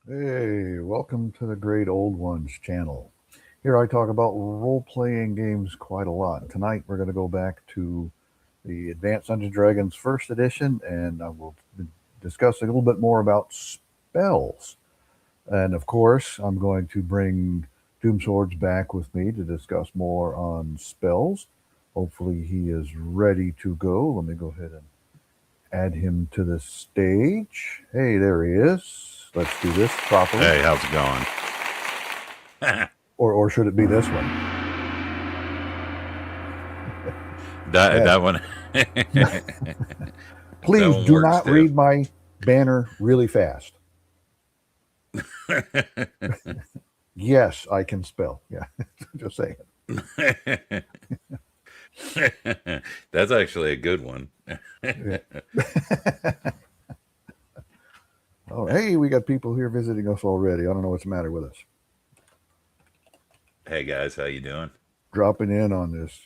Hey, welcome to the Great Old Ones channel. Here I talk about role-playing games quite a lot. Tonight we're going to go back to the Advanced Dungeons& and Dragons First Edition, and I will be discussing a little bit more about spells. And of course, I'm going to bring Doom Swords back with me to discuss more on spells. Hopefully he is ready to go. Let me go ahead and add him to the stage. Hey, there he is. Let's do this properly. Hey, how's it going? Or should it be this one? that Yeah. that one that Please one do works not too. read my banner really fast. Yes, I can spell. Yeah, just saying. That's actually a good one. Yeah. Oh, hey, we got people here visiting us already. I don't know what's the matter with us. Hey guys, how you doing? Dropping in on this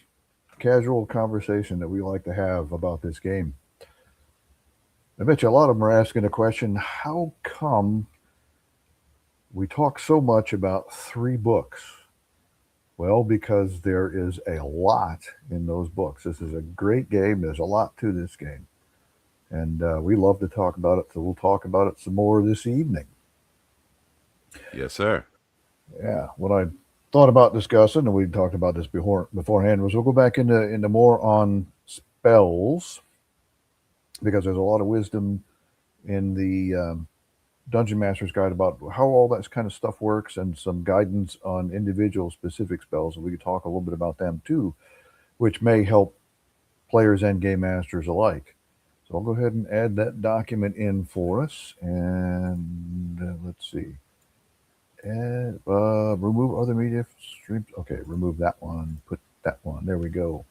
casual conversation that we like to have about this game. I bet you a lot of them are asking the question, how come we talk so much about 3 books? Well, because there is a lot in those books. This is a great game. There's a lot to this game. And we love to talk about it, so we'll talk about it some more this evening. Yes, sir. Yeah, what I thought about discussing, and we talked about this beforehand, was we'll go back into more on spells because there's a lot of wisdom in the Dungeon Master's Guide about how all that kind of stuff works, and some guidance on individual specific spells. And we could talk a little bit about them too, which may help players and game masters alike. So I'll go ahead and add that document in for us, and let's see. And remove other media streams. Okay, remove that one. Put that one. There we go.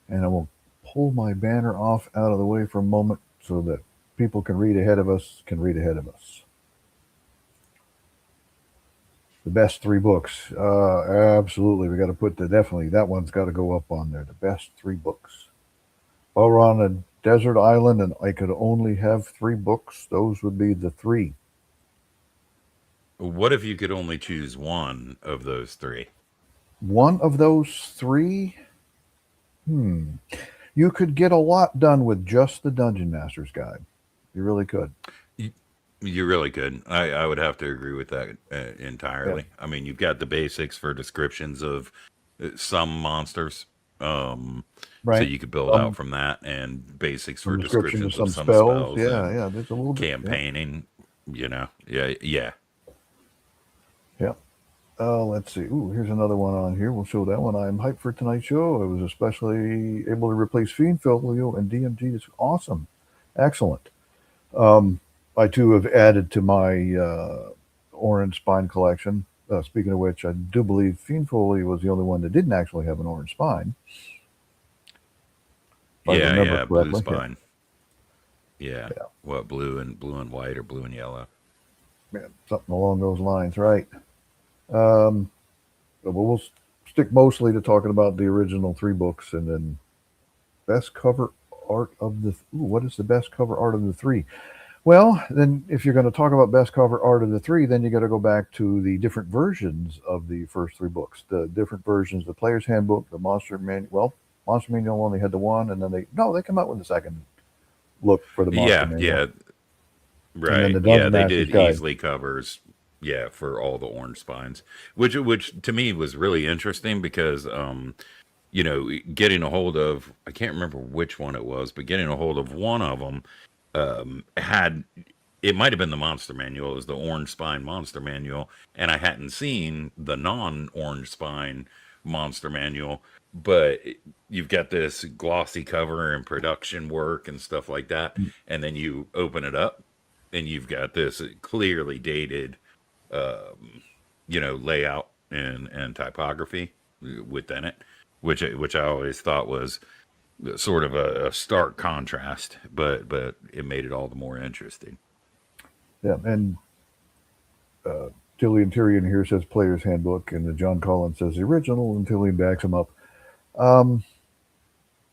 And I will pull my banner off out of the way for a moment so that people can read ahead of us. The best 3 books. Absolutely, we got to put definitely that one's got to go up on there. The best 3 books. While we're on a desert island and I could only have 3 books, those would be the 3. What if you could only choose one of those three? One of those 3. Hmm. You could get a lot done with just the Dungeon Master's Guide. You really could. You, you really could. I would have to agree with that Yeah. entirely. I mean, you've got the basics for descriptions of some monsters. Um, so Right. you could build out Some from that, and basics some for description of descriptions of some some spells. spells Yeah, and yeah. There's a little bit. Yeah, campaigning. Yeah, yeah. yeah. Let's see. Ooh, here's another one on here. We'll show that one. I'm hyped for tonight's show. I was especially able to replace Fiend Folio and DMG. It's awesome. Excellent. Um, I too have added to my orange spine collection. Speaking of which, I do believe Fiend Folio was the only one that didn't actually have an orange spine, if I remember Yeah, blue correctly. Yeah, spine. Yeah. yeah, What blue and white or blue and yellow? yeah, something along those lines, right? Um, but we'll stick mostly to talking about the original 3 books, and then best cover art of the. Ooh, what is the best cover art of the 3? Well, then if you're going to talk about best cover art of the 3, then you got to go back to the different versions of the first 3 books. The different versions, the Player's Handbook, the Monster Manual. Well, Monster Manual only had the one, and then they come out with the second look for the Monster Yeah, Manual, yeah, and then right. the Yeah, Dungeon they Master's did Guide. easily covers. Yeah, for all the orange spines, which to me was really interesting because getting a hold of, I can't remember which one it was, but getting a hold of one of them had, it might have been the monster manual. It was the orange spine monster manual, and I hadn't seen the non-orange spine monster manual. But you've got this glossy cover and production work and stuff like that, and then you open it up, and you've got this clearly dated, layout and typography within it, which I always thought was sort of a stark contrast, but it made it all the more interesting. Yeah, and uh, Tillian Tyrion here says Player's Handbook, and the John Collins says the original, and Tillian backs him up. Um,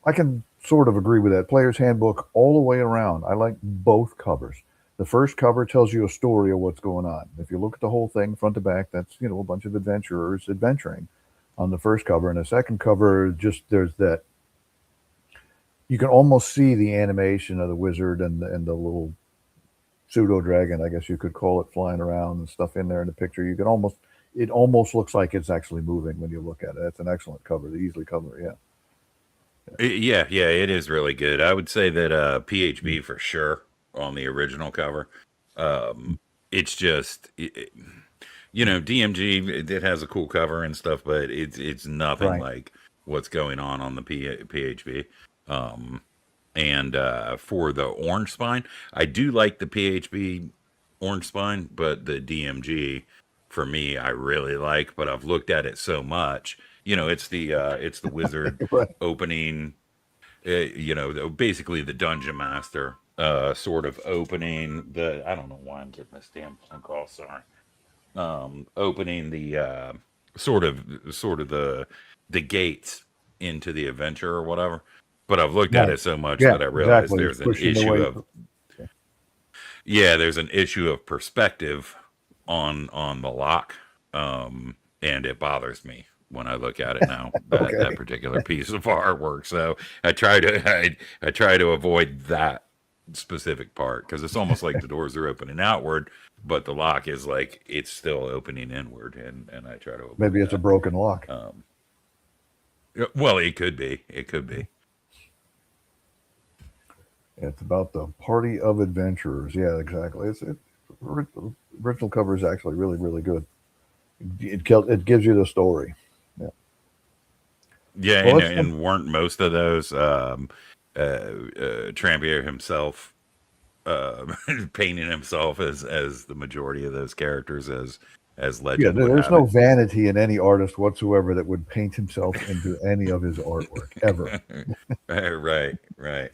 I can sort of agree with that. Player's Handbook all the way around. I like both covers. The first cover tells you a story of what's going on. If you look at the whole thing front to back, that's a bunch of adventurers adventuring on the first cover. And the second cover, just there's that you can almost see the animation of the wizard and the little pseudo dragon, I guess you could call it, flying around and stuff in there in the picture. You can almost it almost looks like it's actually moving when you look at it. That's an excellent cover, the easily cover, yeah. Yeah, it is really good. I would say that PHB for sure on the original cover. It's just DMG it has a cool cover and stuff, but it's nothing Right. like what's going on the PHB. And for the orange spine, I do like the PHB orange spine, but the DMG for me I really like. But I've looked at it so much. It's the wizard Right. opening. Basically the dungeon master sort of opening the. I don't know why I'm getting this damn phone call. Sorry. Opening the sort of the gates into the adventure or whatever. But I've looked at Right. it so much Yeah, that I realized exactly. It's there's an pushing issue away of there's an issue of perspective on the lock, and it bothers me when I look at it now, that okay. particular piece of artwork. So I try to avoid that specific part because it's almost like the doors are opening outward, but the lock is like it's still opening inward, and I try to Maybe avoid it's a that. broken lock. Well, it could be. It could be. It's about the party of adventurers. Yeah, exactly. Original cover is actually really, really good. It gives you the story. Yeah. Yeah, Well, and let's and weren't most of those Trampier himself painting himself as the majority of those characters as yeah. legend would There's have no it. vanity in any artist whatsoever that would paint himself into any of his artwork ever. Right.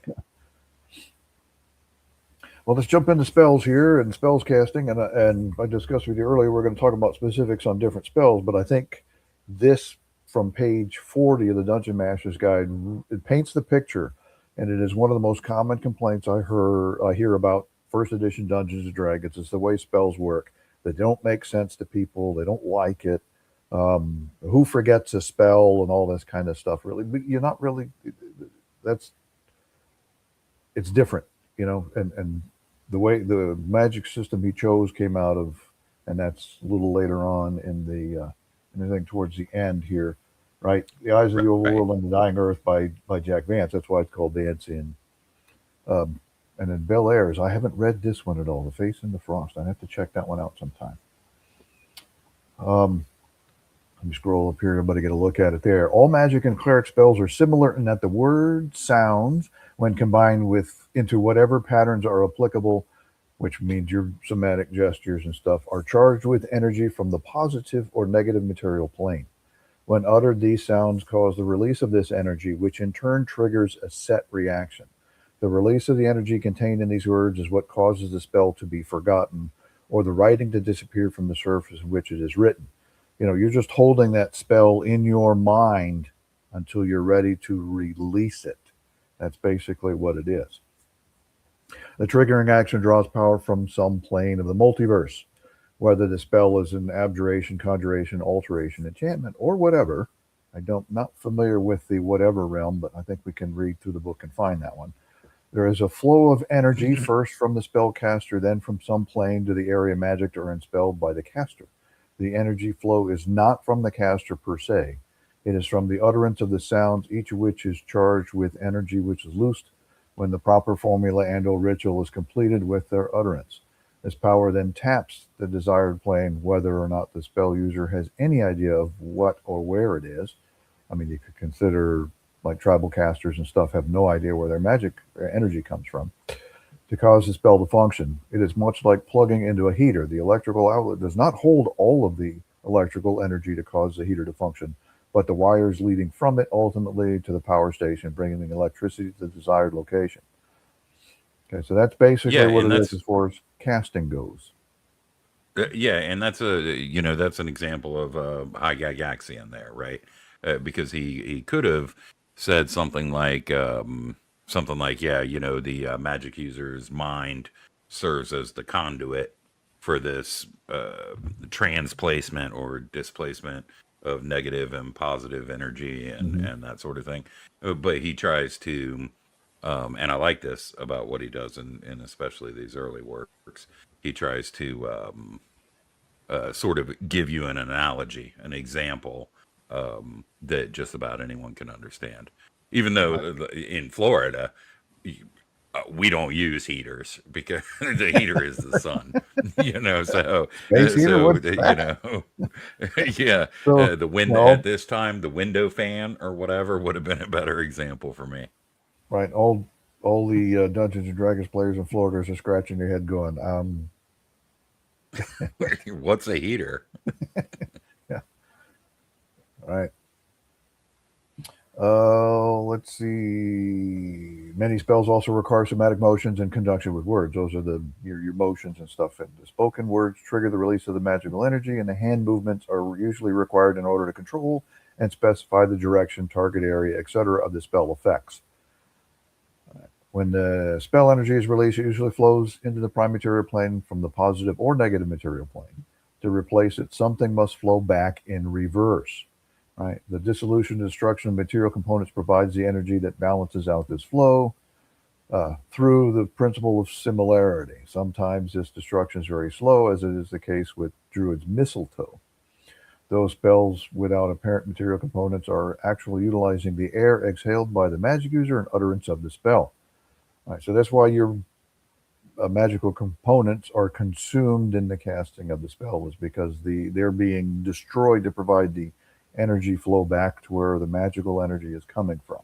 Well, let's jump into spells here and spells casting. And I discussed with you earlier, we're going to talk about specifics on different spells, but I think this from page 40 of the Dungeon Master's Guide, it paints the picture, and it is one of the most common complaints I hear about first edition Dungeons and Dragons. It's the way spells work. They don't make sense to people. They don't like it. Who forgets a spell and all this kind of stuff. Really, but you're not really. That's it's different, and the way the magic system he chose came out of, and that's a little later on in the thing towards the end here, right? The Eyes of the Right. Overworld and the Dying Earth by Jack Vance. That's why it's called Dancing. Um, and then Bel Airs. I haven't read this one at all. The Face in the Frost. I have to check that one out sometime. Um, Let me scroll up here. Everybody get a look at it there. All magic and cleric spells are similar in that the word sounds, when combined with into whatever patterns are applicable, which means your somatic gestures and stuff, are charged with energy from the positive or negative material plane. When uttered, these sounds cause the release of this energy, which in turn triggers a set reaction. The release of the energy contained in these words is what causes the spell to be forgotten or the writing to disappear from the surface in which it is written. You're just holding that spell in your mind until you're ready to release it. That's basically what it is. The triggering action draws power from some plane of the multiverse, whether the spell is an abjuration, conjuration, alteration, enchantment, or whatever. I don't not familiar with the whatever realm, but I think we can read through the book and find that one. There is a flow of energy first from the spellcaster, then from some plane to the area magicked or enspelled by the caster. The energy flow is not from the caster per se. It is from the utterance of the sounds, each of which is charged with energy which is loosed when the proper formula and/or ritual is completed with their utterance. This power then taps the desired plane, whether or not the spell user has any idea of what or where it is. I mean, you could consider like tribal casters and stuff have no idea where their magic or energy comes from to cause the spell to function. It is much like plugging into a heater. The electrical outlet does not hold all of the electrical energy to cause the heater to function, but the wires leading from it ultimately to the power station, bringing the electricity to the desired location. Okay, so that's basically Yeah, what and it is that's as far as casting goes. that's that's an example of high Gygaxian there, right? Because he could have said something like yeah, the magic user's mind serves as the conduit for this transplacement or displacement of negative and positive energy and that sort of thing. But he tries to, and I like this about what he does in especially these early works. He tries to sort of give you an analogy, an example that just about anyone can understand. Even though in Florida, we don't use heaters because the heater is the sun, So, Space heater, so what's that? yeah, So, the wind at no, this time, the window fan or whatever would have been a better example for me. right. All the Dungeons and Dragons players in Florida are scratching their head, going, What's a heater? yeah, right. Let's see. Many spells also require somatic motions in conjunction with words. Those are your motions and stuff. And the spoken words trigger the release of the magical energy, and the hand movements are usually required in order to control and specify the direction, target area, etc. of the spell effects. When the spell energy is released, it usually flows into the prime material plane from the positive or negative material plane. To replace it, something must flow back in reverse. Right? The dissolution and destruction of material components provides the energy that balances out this flow through the principle of similarity. Sometimes this destruction is very slow, as it is the case with Druid's Mistletoe. Those spells without apparent material components are actually utilizing the air exhaled by the magic user and utterance of the spell. All right, so that's why your magical components are consumed in the casting of the spell, is because they're being destroyed to provide the energy flow back to where the magical energy is coming from.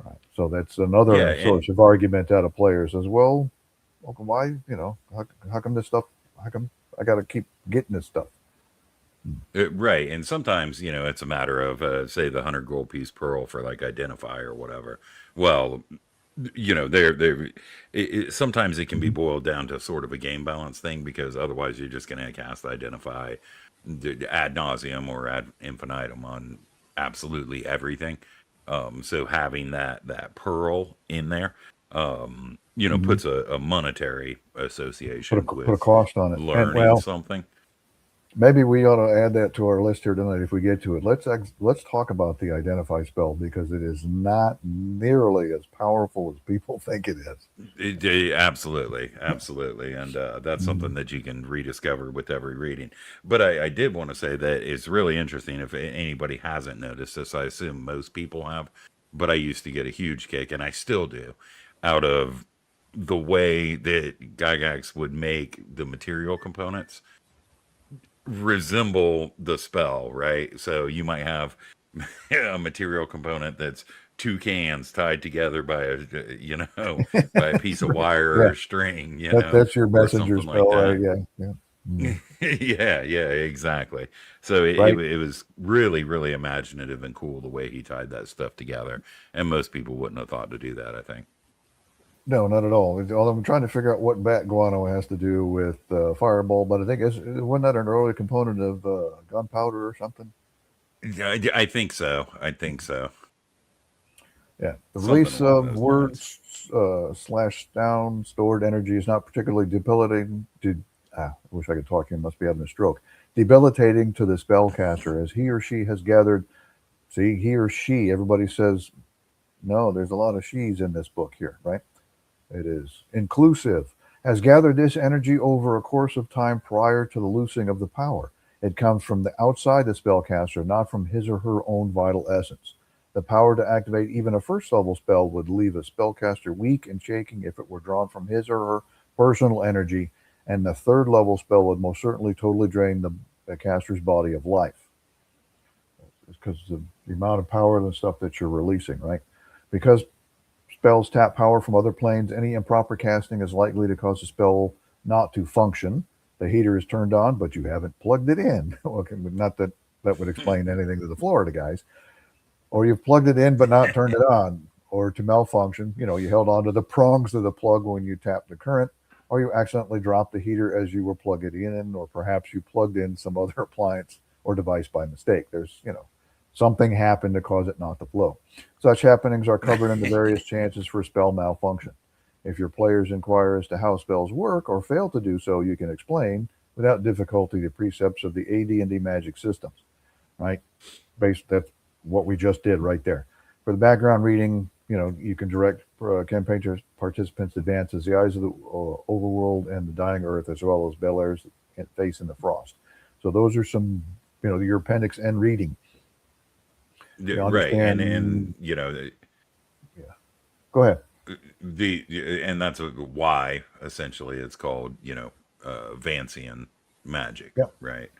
Right. So that's Yeah, another and source of argument out of players as well. Why, how come this stuff, how come I got to keep getting this stuff? right, and sometimes it's a matter of say the 100 gold piece pearl for like identify or whatever. Well, sometimes it can be Mhm. boiled down to sort of a game balance thing because otherwise you're just going to cast identify ad nauseum or ad infinitum on absolutely everything. So having that pearl in there, Mhm. puts a monetary association Put a with cost on it. And learning well, something. maybe we ought to add that to our list here tonight if we get to it. Let's talk about the identify spell, because it is not nearly as powerful as people think it is. Absolutely, absolutely, and that's something Mhm. that you can rediscover with every reading. But I did want to say that it's really interesting. If anybody hasn't noticed this, I assume most people have. But I used to get a huge kick, and I still do, out of the way that Gygax would make the material components resemble the spell, right? So you might have a material component that's two cans tied together by by a piece of wire Yeah, or string, that's your or messenger something like spell, right? that. Yeah, yeah. Mhm. Yeah, exactly. So Right. it was really, really imaginative and cool the way he tied that stuff together. And most people wouldn't have thought to do that, I think. No, not at all. Although I'm trying to figure out what bat guano has to do with fireball, but I think wasn't that an early component of gunpowder or something? I think so. I think so. Yeah, the Something release along of those lines. words slash down stored energy is not particularly debilitating. I wish I could talk. He must be having a stroke. Debilitating to the spellcaster, as he or she has gathered. See, he or she. Everybody says no. There's a lot of she's in this book here, right? It is inclusive. Has gathered this energy over a course of time prior to the loosing of the power. It comes from the outside the spellcaster, not from his or her own vital essence. The power to activate even a first level spell would leave a spellcaster weak and shaking if it were drawn from his or her personal energy, and the third level spell would most certainly totally drain the caster's body of life. It's because of the amount of power and stuff that you're releasing, right? Because spells tap power from other planes, any improper casting is likely to cause the spell not to function. The heater is turned on, but you haven't plugged it in. Okay, not that that would explain anything to the Florida guys. Or you've plugged it in but not turned it on. Or to malfunction, you held onto the prongs of the plug when you tapped the current, or you accidentally dropped the heater as you were plugging it in, or perhaps you plugged in some other appliance or device by mistake. Something happened to cause it not to flow. Such happenings are covered in the various chances for spell malfunction. If your players inquire as to how spells work or fail to do so, you can explain without difficulty the precepts of the AD&D magic systems. Right? That's what we just did right there. For the background reading, you can direct campaign participants' advances, the eyes of the overworld and the dying earth, as well as Bel Air's face in the frost. So those are some, your appendix and reading. Yeah, You right, understand? and Yeah. Go ahead. and that's why essentially it's called Vancian magic, Yep. right?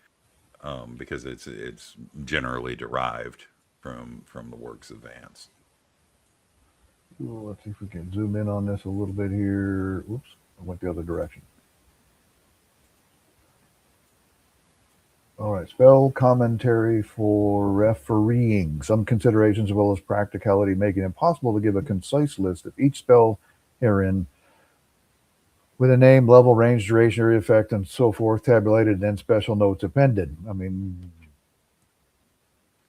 Because it's generally derived from the works of Vance. Well, let's see if we can zoom in on this a little bit here. Whoops, I went the other direction. All right, spell commentary for refereeing. Some considerations as well as practicality make it impossible to give a concise list of each spell herein with a name, level, range, duration, area effect, and so forth tabulated and then special notes appended. I mean,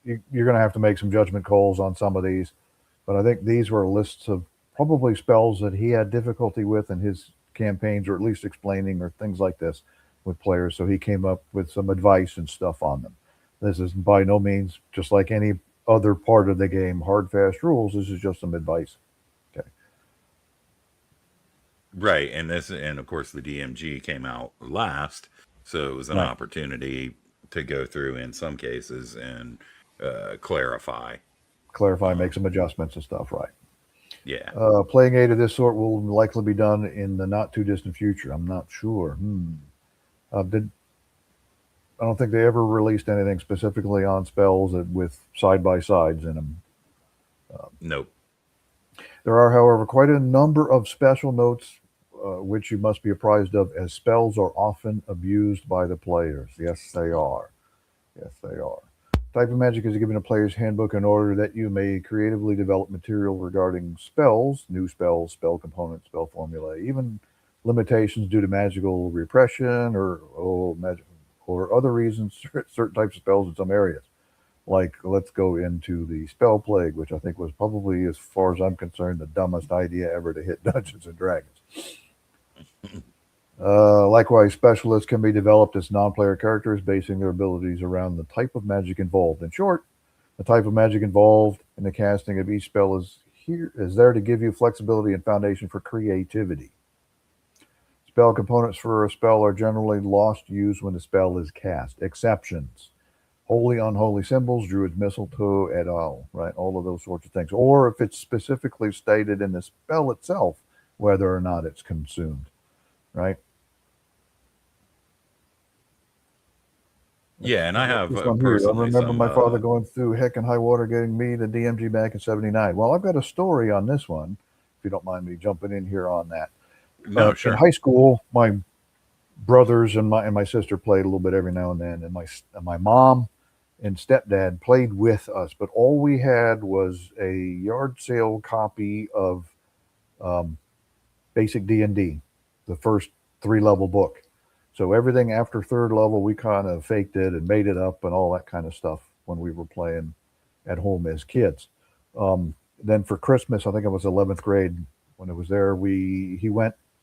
you're going to have to make some judgment calls on some of these, but I think these were lists of probably spells that he had difficulty with in his campaigns, or at least explaining, or things like this with players. So he came up with some advice and stuff on them. This is by no means, just like any other part of the game, hard, fast rules. This is just some advice. Okay. Right, and of course the DMG came out last, so it was an Right. opportunity to go through in some cases and clarify. Make some adjustments and stuff. Right. Yeah. Playing aid of this sort will likely be done in the not too distant future. I'm not sure. I don't think they ever released anything specifically on spells with side by sides in them. Nope. There are, however, quite a number of special notes which you must be apprised of, as spells are often abused by the players. Yes, they are. Yes, they are. Type of magic is given a player's handbook in order that you may creatively develop material regarding spells, new spells, spell components, spell formulae, even limitations due to magical repression or other reasons. Certain types of spells in some areas. Like, let's go into the spell plague, which I think was probably, as far as I'm concerned, the dumbest idea ever to hit Dungeons and Dragons. Likewise, specialists can be developed as non-player characters, basing their abilities around the type of magic involved. In short, the type of magic involved in the casting of each spell is there to give you flexibility and foundation for creativity. Spell components for a spell are generally lost use when the spell is cast. Exceptions: holy, unholy symbols, druid's mistletoe, et al. Right, all of those sorts of things. Or if it's specifically stated in the spell itself, whether or not it's consumed. Right. Yeah, and I have This one here. I personally remember some. my father going through heck and high water getting me the DMG back in '79. Well, I've got a story on this one, if you don't mind me jumping in here on that. No, In sure. high school, my brothers and my sister played a little bit every now and then, and my mom and stepdad played with us, but all we had was a yard sale copy of basic D&D, the first 3-level book. So everything after 3rd level, we kind of faked it and made it up and all that kind of stuff when we were playing at home as kids. Then for Christmas, I think it was 11th grade when it was there.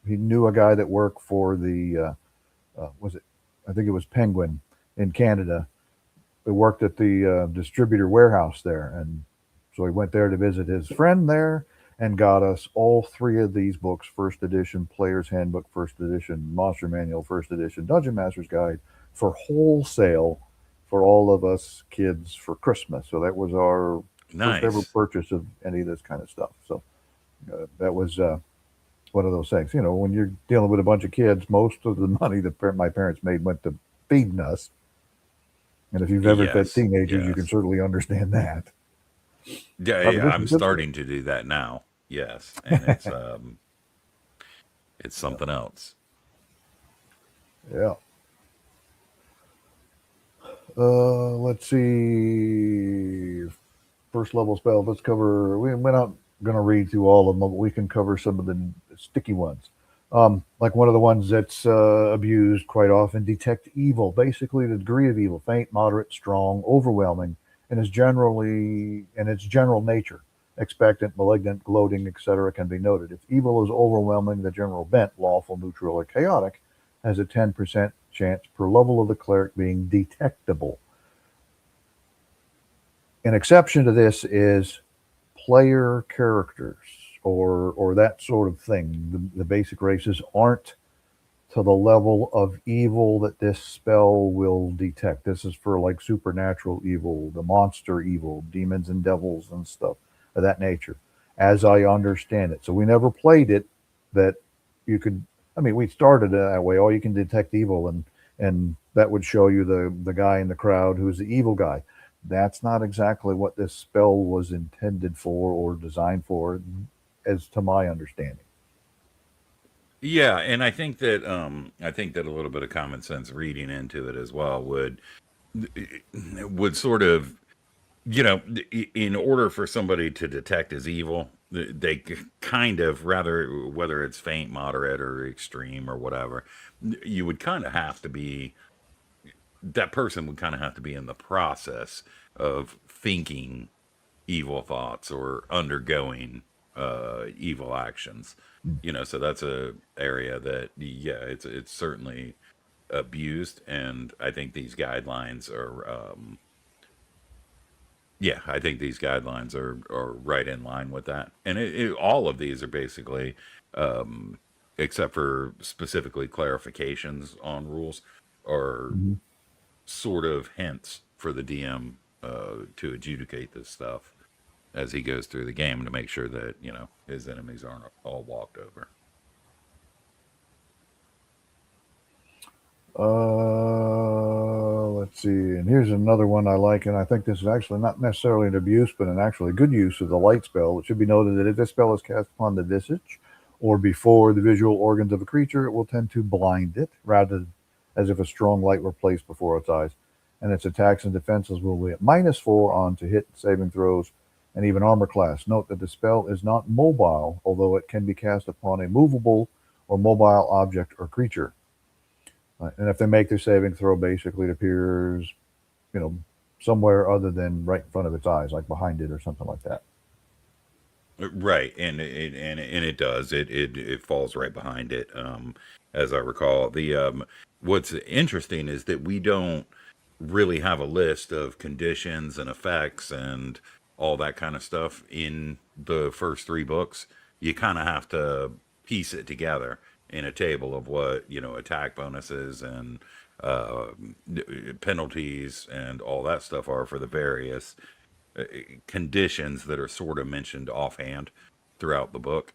He knew a guy that worked for the I think it was Penguin in Canada. He worked at the distributor warehouse there, and so he went there to visit his friend there and got us all 3 of these books: First Edition, Player's Handbook, First Edition, Monster Manual, First Edition, Dungeon Master's Guide, for wholesale for all of us kids for Christmas. So that was our first ever Nice. purchase of any of this kind of stuff. So that was one of those things. When you're dealing with a bunch of kids, most of the money that my parents made went to feeding us. And if you've ever fed Yes. teenagers, you can Yes. certainly understand that. Yeah, But yeah, this I'm is good stuff. starting to do that now. Yes, and it's something else. Yeah. Let's see. First level spells. Let's cover. We're not going to read through all of them, but we can cover some of the sticky ones. Like one of the ones that's abused quite often: detect evil. Basically, the degree of evil: faint, moderate, strong, overwhelming, and its general nature. expectant, malignant, gloating, etc., can be noted. If evil is overwhelming the general bent, lawful, neutral, or chaotic, has a 10% chance per level of the cleric being detectable. An exception to this is player characters or that sort of thing. The basic races aren't to the level of evil that this spell will detect. This is for like supernatural evil, the monster evil, demons and devils and stuff of that nature, as I understand it. So we never played it that you could. I mean, we started it that way. Oh, you can detect evil, and that would show you the guy in the crowd who's the evil guy. That's not exactly what this spell was intended for or designed for, as to my understanding. Yeah, and I think that a little bit of common sense reading into it as well would sort of, you know, in order for somebody to detect as evil, they kind of, rather, whether it's faint, moderate, or extreme or whatever, you would kind of have to be, that person would kind of have to be in the process of thinking evil thoughts or undergoing evil actions. You know, so that's a area that, yeah, it's certainly abused, and I think these guidelines are yeah, I think these guidelines are right in line with that. And all of these are basically, um, except for specifically clarifications on rules, are Mm-hmm. sort of hints for the DM to adjudicate this stuff as he goes through the game to make sure that, you know, his enemies aren't all walked over. Let's see. And here's another one I like, and I think this is actually not necessarily an abuse, but an actually good use of the light spell. It should be noted that if this spell is cast upon the visage or before the visual organs of a creature, it will tend to blind it, rather as if a strong light were placed before its eyes. And its attacks and defenses will be at -4 on to hit saving throws and even armor class. Note that the spell is not mobile, although it can be cast upon a movable or mobile object or creature. And if they make their saving throw, basically it appears, you know, somewhere other than right in front of its eyes, like behind it or something like that. Right, and it does. It falls right behind it. As I recall, the what's interesting is that we don't really have a list of conditions and effects and all that kind of stuff in the first three books. You kind of have to piece it together in a table of what, you know, attack bonuses and uh, penalties and all that stuff are for the various conditions that are sort of mentioned offhand throughout the book.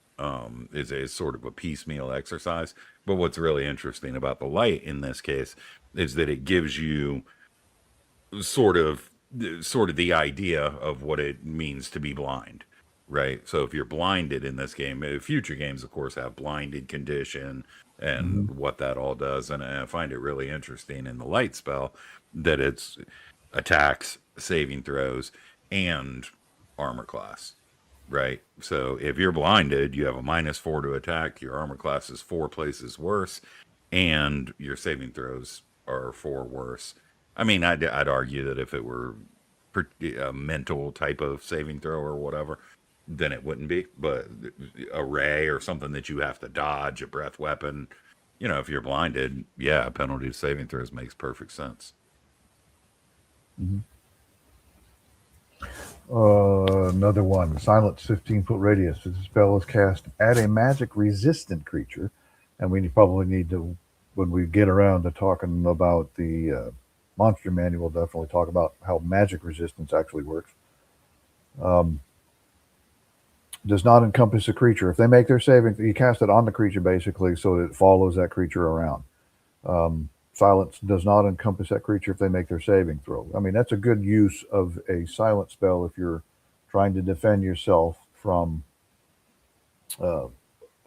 Is sort of a piecemeal exercise. But what's really interesting about the light in this case is that it gives you sort of sort of the idea of what it means to be blind, right? So if you're blinded in this game, future games of course have blinded condition Mm-hmm. and what that all does, and I find it really interesting in the light spell that it's attacks, saving throws, and armor class, right? So if you're blinded, you have a -4 to attack, your armor class is 4 places worse, and your saving throws are 4 worse. I mean, I'd argue that if it were a mental type of saving throw or whatever, then it wouldn't be. But a ray or something that you have to dodge, a breath weapon, you know, if you're blinded, yeah, a penalty to saving throws makes perfect sense. Mm-hmm. Another one, silence 15-foot radius. If the spell is cast at a magic resistant creature, and we probably need to, when we get around to talking about the monster manual, definitely talk about how magic resistance actually works. Um, does not encompass a creature. If they make their saving, you cast it on the creature basically, so that it follows that creature around. Silence does not encompass that creature if they make their saving throw. I mean, that's a good use of a silent spell if you're trying to defend yourself from uh,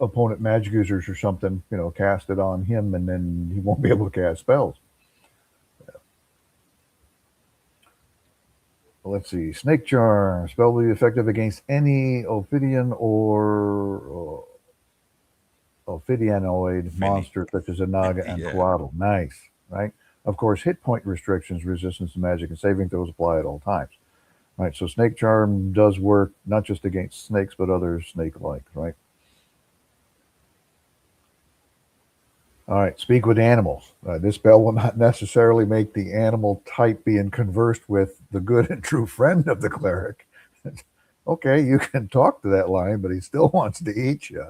opponent magic users or something. You know, cast it on him, and then he won't be able to cast spells. Let's see. Snake Charm. Spell will be effective against any Ophidian or Ophidianoid Finny. monster such as a Naga and Yeah. Coatl. Nice, right? Of course, hit point restrictions, resistance to magic, and saving throws apply at all times. Right. So snake charm does work not just against snakes, but other snake-like. Right. All right. Speak with animals. This spell will not necessarily make the animal type being conversed with the good and true friend of the cleric. Okay, you can talk to that lion, but he still wants to eat you.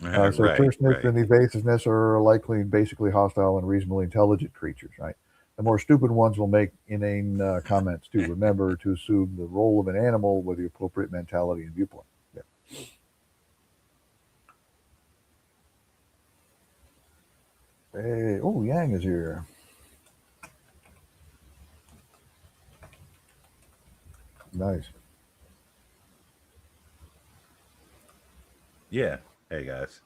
Right. So Right, terseness right. and evasiveness are likely basically hostile and reasonably intelligent creatures, right? The more stupid ones will make inane comments too. Remember to assume the role of an animal with the appropriate mentality and viewpoint. Yeah. Hey, oh, Yang is here. Nice. Yeah. Hey guys.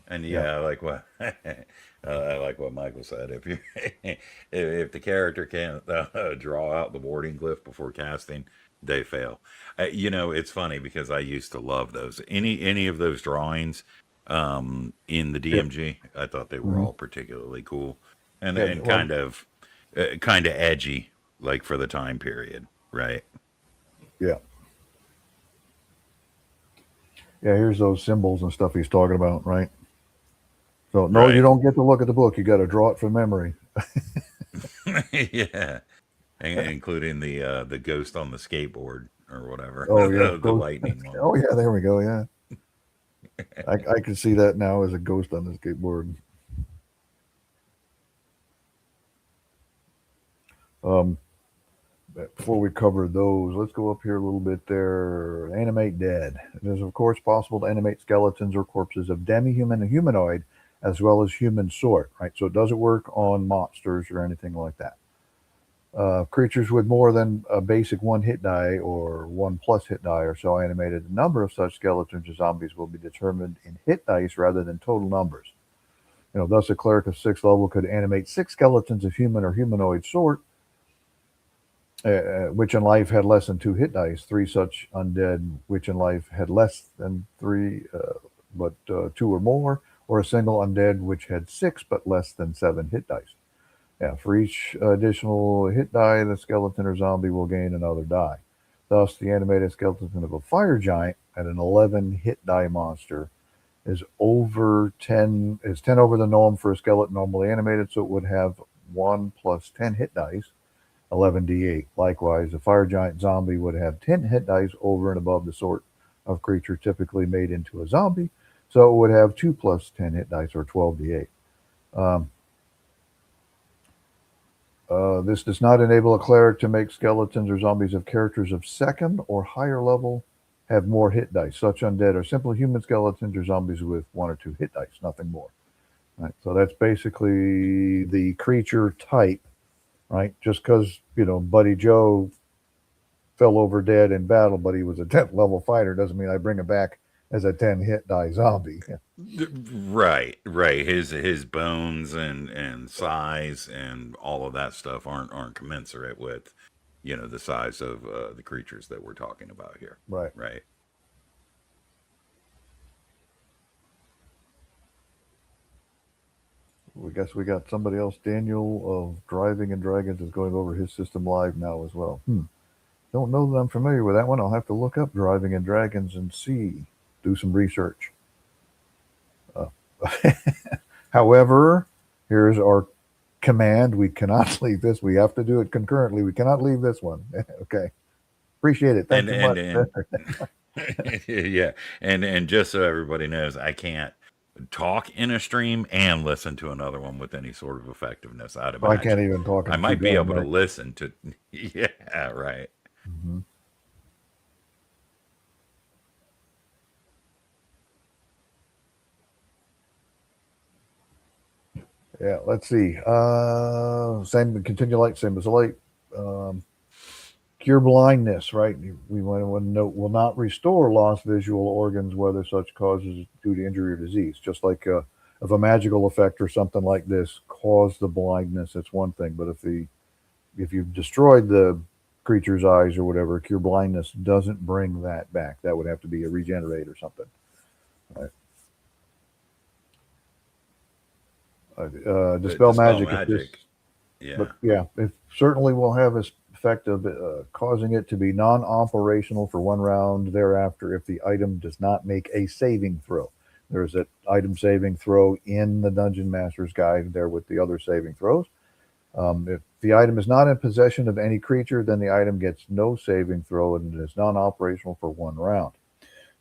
And Yeah. yeah, I like what I like what Michael said. If you if the character can't draw out the warding glyph before casting, they fail. It's funny because I used to love those. Any of those drawings in the Yep. DMG, I thought they were Mm-hmm. all particularly cool and Yeah. Well, kind of edgy, like for the time period, right? yeah. Yeah. Here's those symbols and stuff he's talking about, right? So no, you Right. don't get to look at the book. You got to draw it from memory. Yeah. Including the ghost on the skateboard or whatever, Oh yeah, the ghost. lightning one. Oh yeah, there we go. Yeah, I can see that now as a ghost on the skateboard. Um, before we cover those, let's go up here a little bit there. Animate dead. It is, of course, possible to animate skeletons or corpses of demi-human and humanoid, as well as human sort, right? So it doesn't work on monsters or anything like that. Creatures with more than a basic one hit die or one plus hit die are so animated. The number of such skeletons or zombies will be determined in hit dice rather than total numbers. Thus a cleric of sixth level could animate six skeletons of human or humanoid sort, which in life had less than two hit dice, three such undead which in life had less than three, but two or more, or a single undead which had six but less than seven hit dice. Yeah, for each additional hit die, the skeleton or zombie will gain another die. Thus, the animated skeleton of a fire giant at an 11 hit die monster is 10 over the norm for a skeleton normally animated, so it would have 1 plus 10 hit dice, 11d8. Likewise, a fire giant zombie would have 10 hit dice over and above the sort of creature typically made into a zombie, so it would have 2 plus 10 hit dice, or 12d8. Um, this does not enable a cleric to make skeletons or zombies of characters of second or higher level have more hit dice. Such undead are simple human skeletons or zombies with one or two hit dice, nothing more. Right. So that's basically the creature type, right? Just because Buddy Joe fell over dead in battle, but he was a 10th level fighter, doesn't mean I bring him back as a 10 hit die zombie. Right, right. His bones and size and all of that stuff aren't commensurate with, the size of the creatures that we're talking about here. Right. Right. We guess we got somebody else. Daniel of Driving and Dragons is going over his system live now as well. Don't know that I'm familiar with that one. I'll have to look up Driving and Dragons and see, do some research. Uh, However, here's our command. We cannot leave this. We have to do it concurrently. We cannot leave this one. Okay. Appreciate it. Thank And you and much. and yeah, and just so everybody knows, I can't talk in a stream and listen to another one with any sort of effectiveness. I'd I can't imagine even talk I and chew might be gum, able to right? listen to. Yeah, right. Hmm. Yeah, let's see. Continue light, same as light. Um, Cure blindness, right? We want to note will not restore lost visual organs, whether such causes due to injury or disease. Just like if a magical effect or something like this caused the blindness, it's one thing. But if you've destroyed the creature's eyes or whatever, cure blindness doesn't bring that back. That would have to be a regenerate or something. Right. But Dispel dispel magic if this, magic. but Yeah. yeah, it certainly will have its effect of causing it to be non-operational for 1 round thereafter if the item does not make a saving throw. There's an item saving throw in the Dungeon Master's Guide there with the other saving throws. If the item is not in possession of any creature, then the item gets no saving throw and is non-operational for 1 round.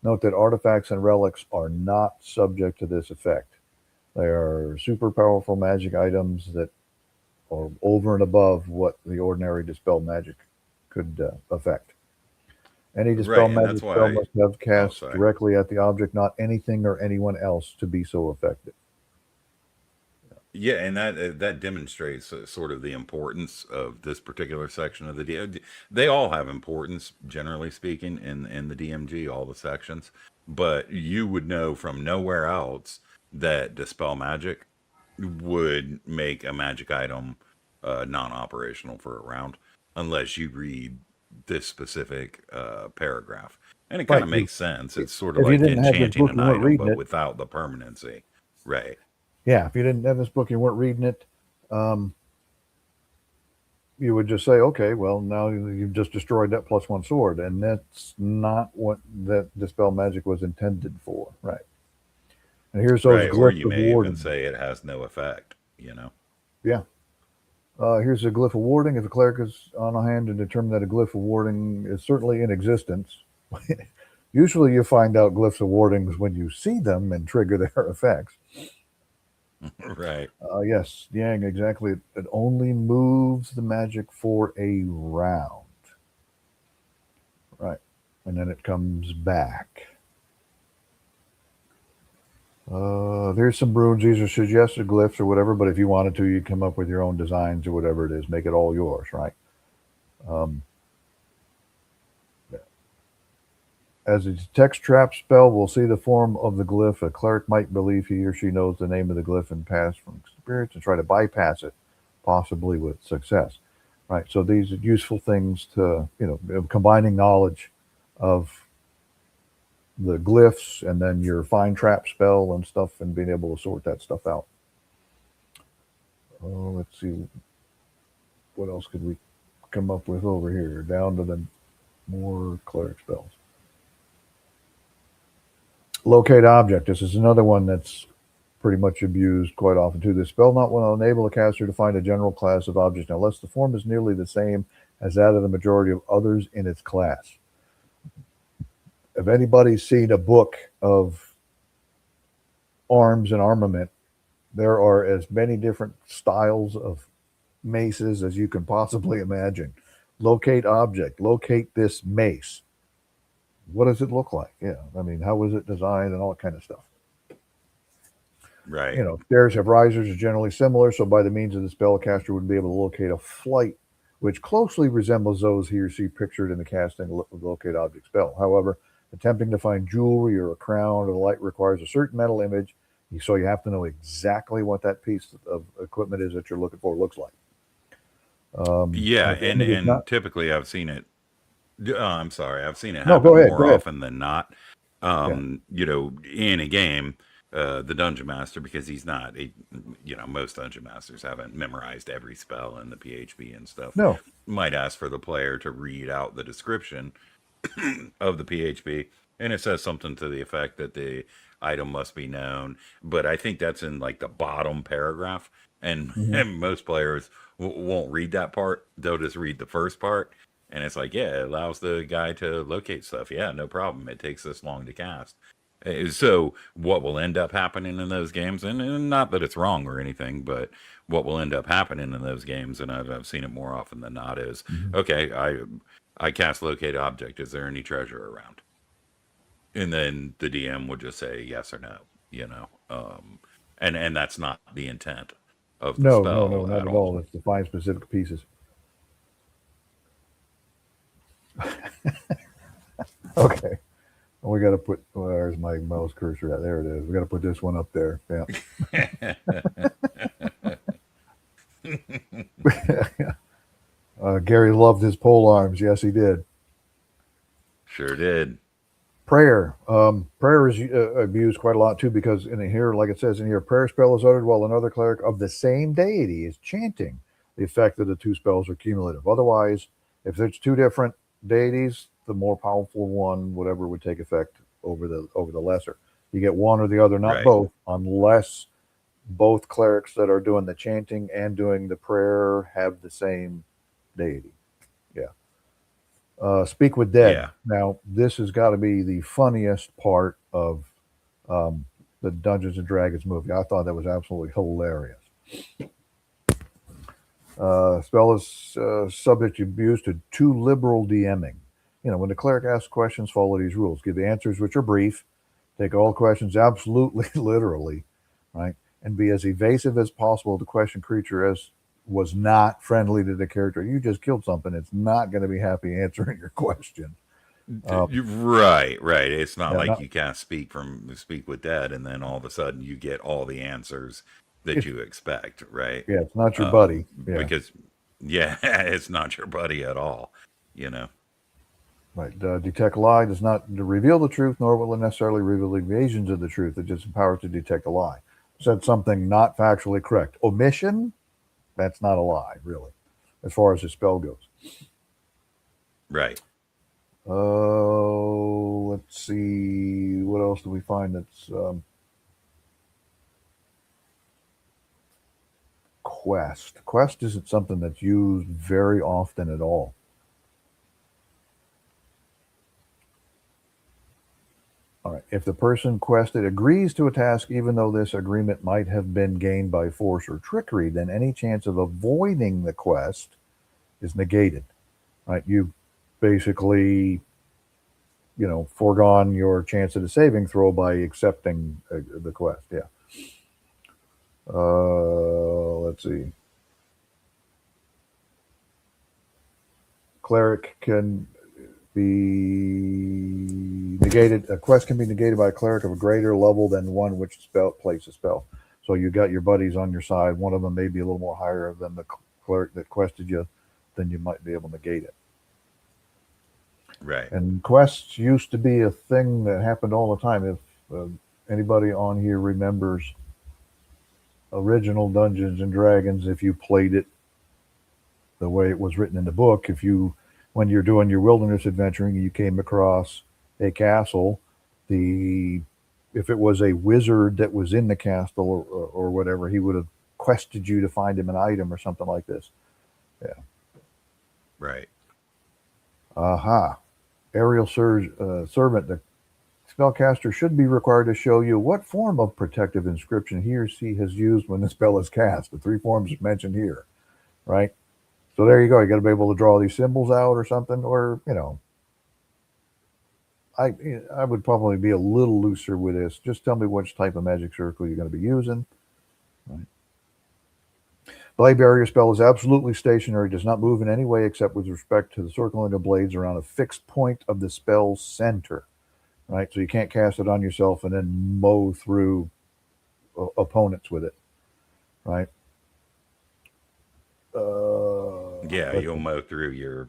Note that artifacts and relics are not subject to this effect. They are super powerful magic items that are over and above what the ordinary dispel magic could affect. Any dispel Right, and magic that's spell why. must have cast Sorry. directly at the object, not anything or anyone else, to be so effective. Yeah, and that demonstrates sort of the importance of this particular section of the DMG. They all have importance, generally speaking, in the DMG, all the sections. But you would know from nowhere else that dispel magic would make a magic item non-operational for a round, unless you read this specific paragraph. And it kind Right. of makes sense. It's sort of If you like didn't have this enchanting book, an you weren't item, reading but it. without the permanency. Right. Yeah, if you didn't have this book, you weren't reading it. You would just say, okay, well, now you've just destroyed that +1 sword, and that's not what that dispel magic was intended for, right? And here's those Right, or glyphs you of may even warding. say it has no effect, you know? Yeah. Here's a glyph of warding. If a cleric is on hand and determine that a glyph of warding is certainly in existence, usually you find out glyphs of wardings when you see them and trigger their effects. Right. Yes, Yang, exactly. It only moves the magic for a round. Right. And then it comes back. There's some runes. These are suggested glyphs or whatever, but if you wanted to, you'd come up with your own designs or whatever it is. Make it all yours, right? As a text trap spell, we'll see the form of the glyph. A cleric might believe he or she knows the name of the glyph and pass from experience and try to bypass it, possibly with success. Right. So these are useful things to, combining knowledge of the glyphs and then your find trap spell and stuff and being able to sort that stuff out. Let's see. What else could we come up with over here? Down to the more cleric spells. Locate object. This is another one that's pretty much abused quite often too. The spell not will enable a caster to find a general class of object unless the form is nearly the same as that of the majority of others in its class. If anybody's seen a book of arms and armament, there are as many different styles of maces as you can possibly imagine. Locate object. Locate this mace. What does it look like? Yeah, I mean, how was it designed and all that kind of stuff. Right. Stairs have risers are generally similar, so by the means of the spellcaster would be able to locate a flight which closely resembles those he or she pictured in the casting of the locate object spell. However, attempting to find jewelry or a crown or the like requires a certain mental image, so you have to know exactly what that piece of equipment is that you're looking for looks like. Yeah, and typically I've seen it. I'm sorry, I've seen it No, happen go ahead. more often than not. In a game, the dungeon master, because he's not, most dungeon masters haven't memorized every spell in the PHP and stuff. No. Might ask for the player to read out the description of the PHP, and it says something to the effect that the item must be known. But I think that's in like the bottom paragraph, and, and most players won't read that part. They'll just read the first part. And it's like, yeah, it allows the guy to locate stuff. Yeah, no problem. It takes this long to cast. So what will end up happening in those games, and not that it's wrong or anything, but what will end up happening in those games, and I've seen it more often than not, is, okay, I cast locate object. Is there any treasure around? And then the DM would just say yes or no, and that's not the intent of the No, spell not at at all. It's to find specific pieces. Okay. We got to put, where's my mouse cursor at? There it is. We got to put this one up there. Yeah. Gary loved his pole arms. Yes, he did. Sure did. Prayer. Prayer is abused quite a lot too, because in here, like it says in here, prayer spell is uttered while another cleric of the same deity is chanting. The effect of the two spells are cumulative. Otherwise, If there's two different deities, the more powerful one, whatever, would take effect over the lesser. You get one or the other, not Right. both, unless both clerics that are doing the chanting and doing the prayer have the same deity. Yeah. Speak with Dead. Yeah. Now, this has got to be the funniest part of the Dungeons and Dragons movie. I thought that was absolutely hilarious. Spell is subject to abuse to too liberal DMing. When the cleric asks questions, follow these rules. Give the answers which are brief. Take all questions absolutely literally, right? And be as evasive as possible. The question creature as was not friendly to the character. You just killed something. It's not going to be happy answering your question. Right. It's not Yeah, like not, you can't speak with Dead, and then all of a sudden you get all the answers that it's you expect. Right. yeah, it's not your buddy. Yeah, Because yeah, it's not your buddy at all. You know. right. Detect lie does not reveal the truth, nor will it necessarily reveal evasions of the truth. It just empowers to detect a lie. Said something not factually correct. Omission, that's not a lie, really, as far as the spell goes. Right. Let's see. What else do we find that's quest? Quest isn't something that's used very often at all. All right. If the person quested agrees to a task, even though this agreement might have been gained by force or trickery, then any chance of avoiding the quest is negated. Right? You basically, foregone your chance at a saving throw by accepting the quest. Yeah. Let's see. Cleric can be negated. A quest can be negated by a cleric of a greater level than one which plays a spell. So you got your buddies on your side. One of them may be a little more higher than the cleric that quested you, then you might be able to negate it. Right. And quests used to be a thing that happened all the time. If anybody on here remembers original Dungeons and Dragons, if you played it the way it was written in the book, when you're doing your wilderness adventuring, you came across a castle, if it was a wizard that was in the castle or whatever, he would have quested you to find him an item or something like this. Yeah. Right. Aha. Aerial servant, the spellcaster should be required to show you what form of protective inscription he or she has used when the spell is cast. The 3 forms mentioned here, right? So there you go. You got to be able to draw these symbols out or something, or I would probably be a little looser with this. Just tell me which type of magic circle you're going to be using. Right. Blade barrier spell is absolutely stationary, does not move in any way except with respect to the circling of blades around a fixed point of the spell's center. Right, so you can't cast it on yourself and then mow through opponents with it. Right. Yeah, you'll mow through your.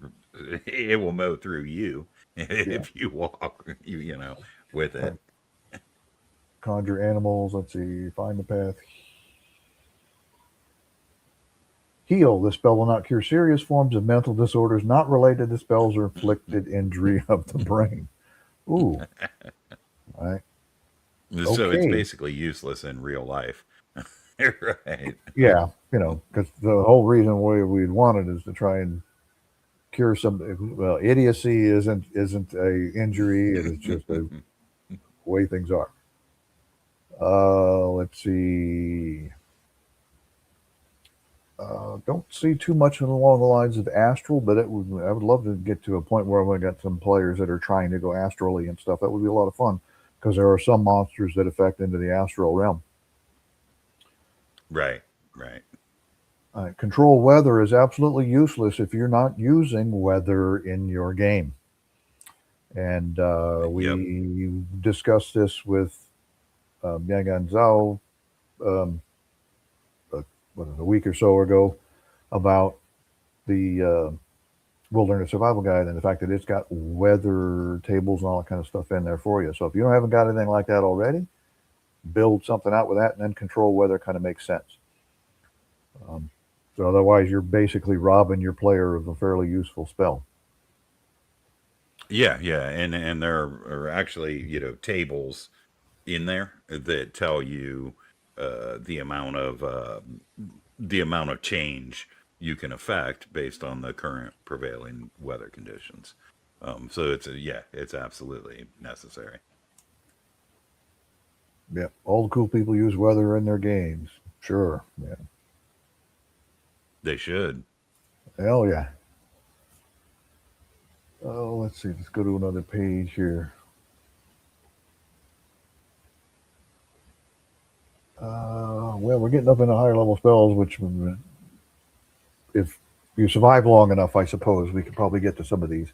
It will mow through you if you walk. With it. Right. Conjure animals. Let's see. Find the path. Heal. This spell will not cure serious forms of mental disorders not related to spells or inflicted injury of the brain. Ooh. All right. So it's Okay. basically useless in real life. Right. Yeah, because the whole reason why we'd want it is to try and cure some. Well, idiocy isn't a injury. It is just the way things are. Let's see. Don't see too much along the lines of astral, but I would love to get to a point where we got some players that are trying to go astrally and stuff. That would be a lot of fun because there are some monsters that affect into the astral realm. Right. Control weather is absolutely useless if you're not using weather in your game. And we discussed this with Yang Zhao a week or so ago about the Wilderness Survival Guide and the fact that it's got weather tables and all that kind of stuff in there for you. So if you haven't got anything like that already, build something out with that, and then control weather kind of makes sense. So otherwise, you're basically robbing your player of a fairly useful spell. Yeah, yeah, and there are actually, tables in there that tell you the amount of change you can affect based on the current prevailing weather conditions. So it's absolutely necessary. Yeah, all the cool people use weather in their games. Sure. Yeah. They should. Hell yeah. Oh, let's see. Let's go to another page here. Well, we're getting up into higher level spells, which, if you survive long enough, I suppose we could probably get to some of these.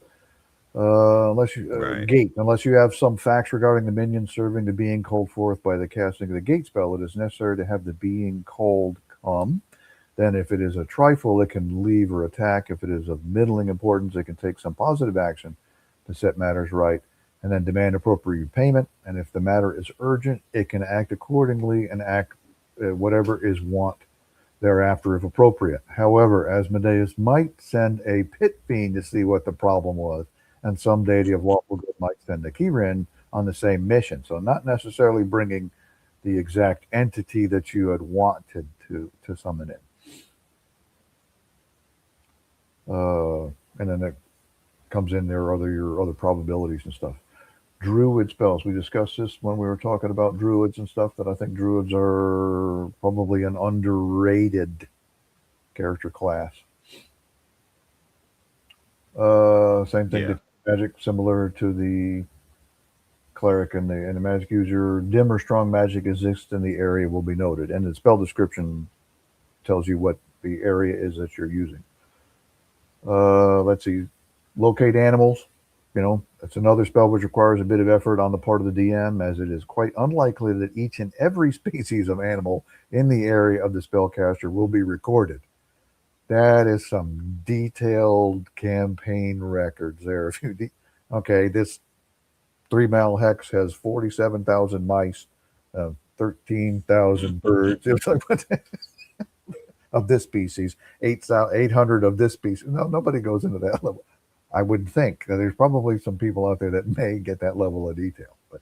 Unless you Right. gate, unless you have some facts regarding the minion serving the being called forth by the casting of the gate spell, it is necessary to have the being called come. Then, if it is a trifle, it can leave or attack. If it is of middling importance, it can take some positive action to set matters right, and then demand appropriate payment. And if the matter is urgent, it can act accordingly and act whatever is want thereafter if appropriate. However, Asmodeus might send a pit fiend to see what the problem was, and some deity of lawful good might send a Kirin on the same mission. So, not necessarily bringing the exact entity that you had wanted to summon in. And then it comes in there other your other probabilities and stuff. Druid spells. We discussed this when we were talking about druids and stuff. That I think druids are probably an underrated character class. Same thing. Yeah. The magic, similar to the cleric and the magic user. Dim or strong magic exists in the area will be noted, and the spell description tells you what the area is that you're using. Let's see. Locate animals. It's another spell which requires a bit of effort on the part of the DM, as it is quite unlikely that each and every species of animal in the area of the spellcaster will be recorded. That is some detailed campaign records there. Okay, this 3 mile hex has 47,000 mice, 13,000 birds. It was like, what of this species, 800 of this species. No, nobody goes into that level. I would think there's probably some people out there that may get that level of detail, but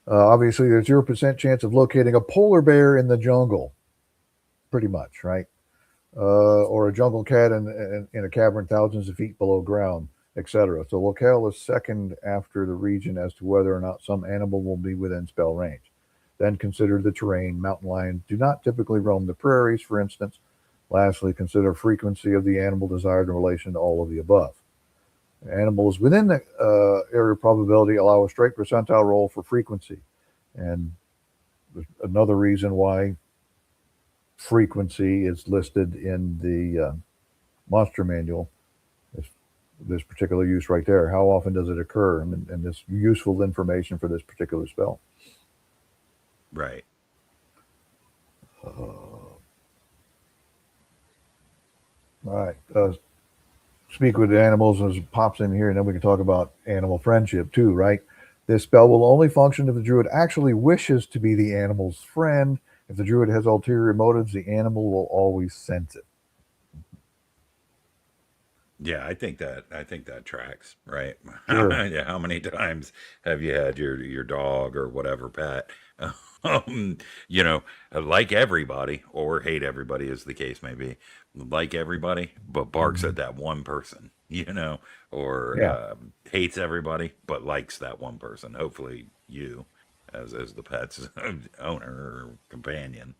obviously there's 0% chance of locating a polar bear in the jungle, pretty much, right? Or a jungle cat in a cavern thousands of feet below ground, etc. So locale is second after the region as to whether or not some animal will be within spell range. Then consider the terrain. Mountain lions do not typically roam the prairies, for instance. Lastly, consider frequency of the animal desired in relation to all of the above. Animals within the area of probability allow a straight percentile roll for frequency. And another reason why frequency is listed in the monster manual is this particular use right there. How often does it occur? And this useful information for this particular spell. Right. All right. Speak with animals as it pops in here, and then we can talk about animal friendship too, right? This spell will only function if the druid actually wishes to be the animal's friend. If the druid has ulterior motives, the animal will always sense it. Yeah, I think that tracks, right? Sure. Yeah, how many times have you had your dog or whatever pet, um, like everybody or hate everybody as the case may be, like everybody but barks Mhm. at that one person, or Yeah. hates everybody but likes that one person. Hopefully you, as the pet's owner or companion.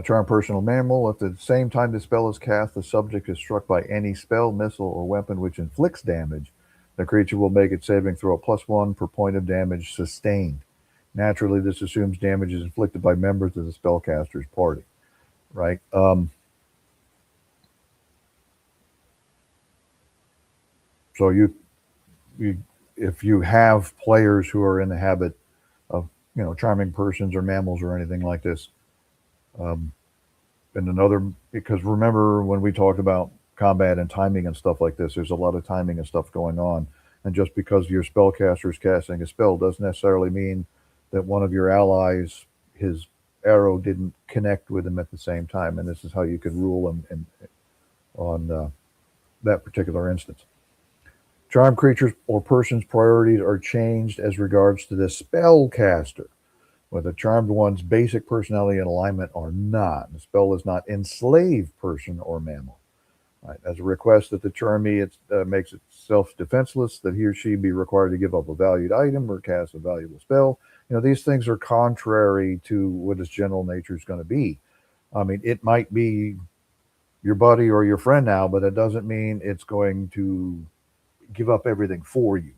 Charm personal mammal. If at the same time the spell is cast, the subject is struck by any spell, missile, or weapon which inflicts damage, the creature will make its saving throw a +1 per point of damage sustained. Naturally, this assumes damage is inflicted by members of the spellcaster's party, right? So you, if you have players who are in the habit of, charming persons or mammals or anything like this, um, and another, because remember when we talked about combat and timing and stuff like this, there's a lot of timing and stuff going on. And just because your spellcaster is casting a spell doesn't necessarily mean that one of your allies, his arrow didn't connect with them at the same time, and this is how you could rule them on that particular instance. Charmed creatures or persons' priorities are changed as regards to the spellcaster, whether charmed one's basic personality and alignment are not. The spell does not enslave person or mammal. Right. As a request that the charmee makes itself defenseless, that he or she be required to give up a valued item or cast a valuable spell. These things are contrary to what its general nature is going to be. I mean, it might be your buddy or your friend now, but it doesn't mean it's going to give up everything for you.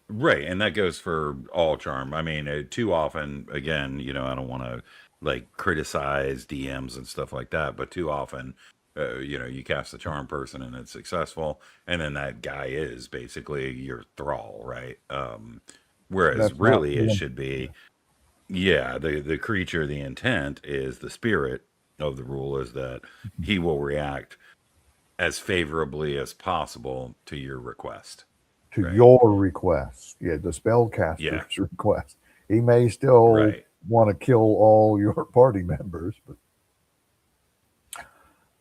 Right, and that goes for all charm. I mean, too often, again, I don't want to like criticize DMs and stuff like that, but too often, you cast a charm person and it's successful, and then that guy is basically your thrall, right? Whereas That's not really it should be, yeah, the creature, the intent is the spirit of the rule is that he will react as favorably as possible to your request. to Right. your request. Yeah, the spellcaster's Yeah. request. He may still Right. want to kill all your party members, but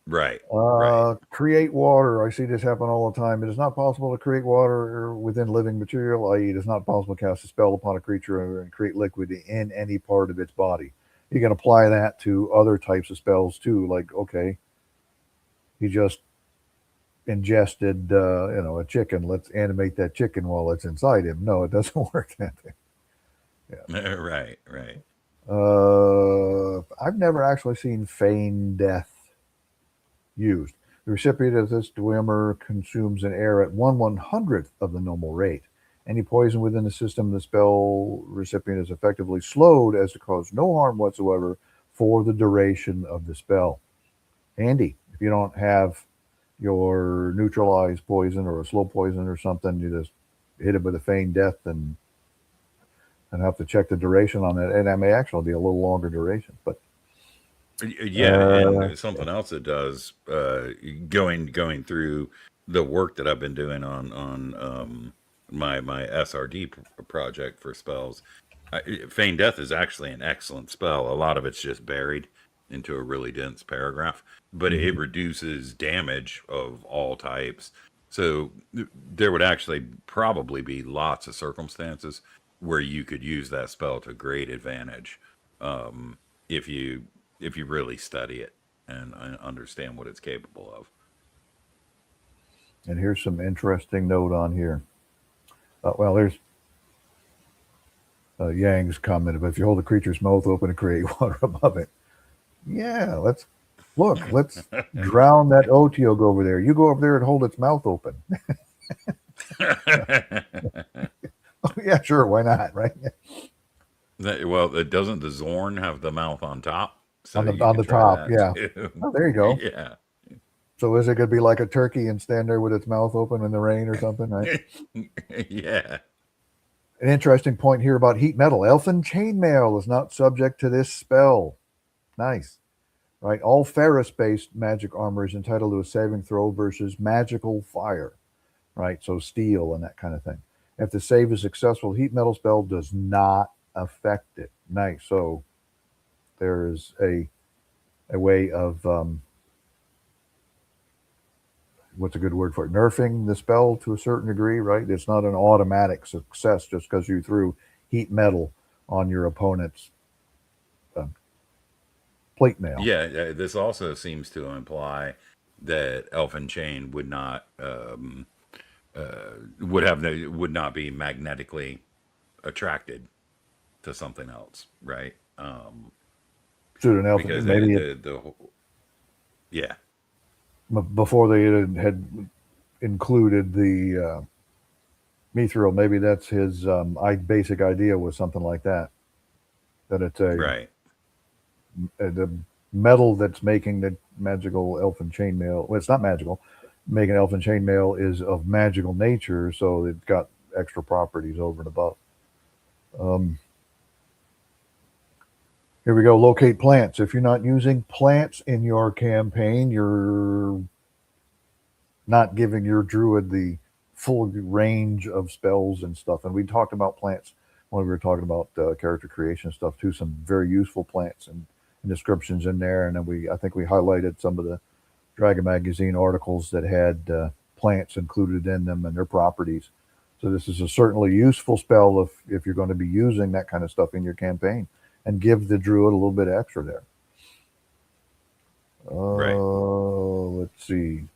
Right. Right. create water. I see this happen all the time. It is not possible to create water within living material, i.e., it is not possible to cast a spell upon a creature and create liquid in any part of its body. You can apply that to other types of spells too. Like, okay, he just ingested, a chicken. Let's animate that chicken while it's inside him. No, it doesn't work that way. Yeah. Right. Right. I've never actually seen feign death used. The recipient of this dwemer consumes an air at 1/100th of the normal rate. Any poison within the system of the spell recipient is effectively slowed as to cause no harm whatsoever for the duration of the spell. Handy. If you don't have your neutralized poison or a slow poison or something, you just hit it with a feign death and have to check the duration on it. And that may actually be a little longer duration, but Yeah, and something else it does, going through the work that I've been doing on my SRD project for spells. Feign Death is actually an excellent spell. A lot of it's just buried into a really dense paragraph, but it reduces damage of all types. So there would actually probably be lots of circumstances where you could use that spell to great advantage, if you really study it and understand what it's capable of. and here's some interesting note on here. Well, there's Yang's comment, but if you hold the creature's mouth open and create water above it, yeah, let's drown that Otiog over there. You go over there and hold its mouth open. Oh, yeah, sure, why not, right? Well, doesn't the Zorn have the mouth on top? So on the you can try top, that yeah. too. Oh, there you go. Yeah. So is it going to be like a turkey and stand there with its mouth open in the rain or something, right? Yeah. An interesting point here about heat metal. Elfin chainmail is not subject to this spell. Nice. Right? All ferrous-based magic armor is entitled to a saving throw versus magical fire. Right? So steel and that kind of thing. If the save is successful, heat metal spell does not affect it. Nice. So there is a way of what's a good word for it? Nerfing the spell to a certain degree, right? It's not an automatic success just because you threw heat metal on your opponent's plate mail. Yeah, this also seems to imply that Elfin Chain would not would not be magnetically attracted to something else, right? Shoot, an elfin, Because maybe yeah. Before they had included the mithril, maybe that's his basic idea was something like that. That it's Right. The metal that's making the magical elfin chainmail. Well, it's not magical. Making elfin chainmail is of magical nature, so it's got extra properties over and above. Here we go. Locate plants. If you're not using plants in your campaign, you're not giving your druid the full range of spells and stuff. And we talked about plants when we were talking about character creation stuff too. Some very useful plants and descriptions in there, and then I think we highlighted some of the Dragon Magazine articles that had plants included in them and their properties. So this is a certainly useful spell if you're going to be using that kind of stuff in your campaign, and give the druid a little bit extra there. Right. Let's see.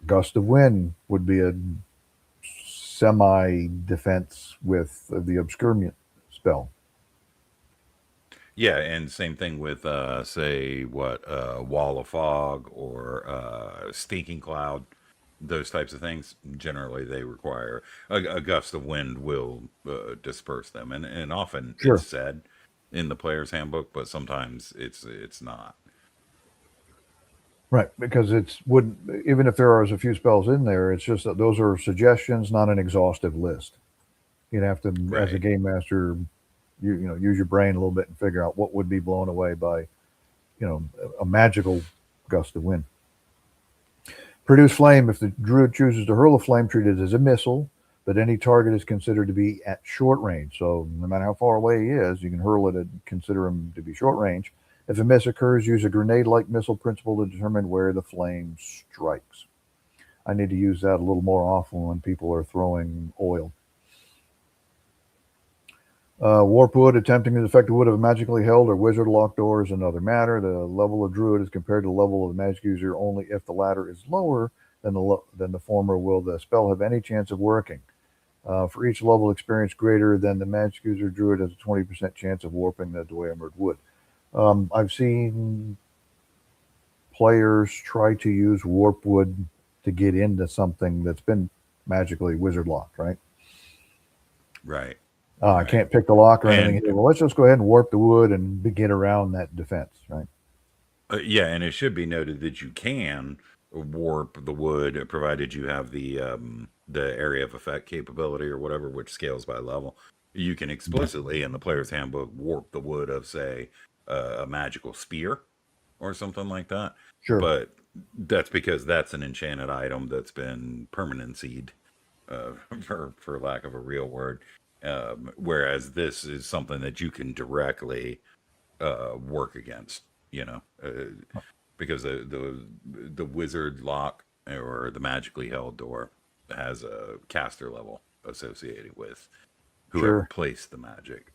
Gust of Wind would be a semi-defense with the obscurement spell. Yeah, and same thing with say what wall of fog or stinking cloud, those types of things. Generally, they require a gust of wind will disperse them, and often it's Sure. said in the player's handbook, but sometimes it's not. Right, because it's wouldn't even if there are a few spells in there, it's just that those are suggestions, not an exhaustive list. You'd have to, as a Right. game master, you know use your brain a little bit and figure out what would be blown away by a magical gust of wind. Produce flame. If the druid chooses to hurl a flame, treat it as a missile, but any target is considered to be at short range. So no matter how far away he is, you can hurl it and consider him to be short range. If a miss occurs, use a grenade-like missile principle to determine where the flame strikes. I need to use that a little more often when people are throwing oil. Warp wood. Attempting to defect the wood of a magically held or wizard locked door is another matter. The level of druid is compared to the level of the magic user only if the latter is lower than the former will the spell have any chance of working. For each level experience greater than the magic user, druid has a 20% chance of warping the dwemer wood. I've seen players try to use warp wood to get into something that's been magically wizard locked, right? Right. I Right. can't pick the lock or anything here. And Well, let's just go ahead and warp the wood and get around that defense, right? yeah, and it should be noted that you can warp the wood provided you have the area of effect capability or whatever, which scales by level. You can explicitly in the player's handbook warp the wood of say a magical spear or something like that. Sure, But that's because that's an enchanted item that's been permanencyed, for lack of a real word. Whereas this is something that you can directly work against. You know, because the wizard lock or the magically held door has a caster level associated with whoever sure. placed the magic.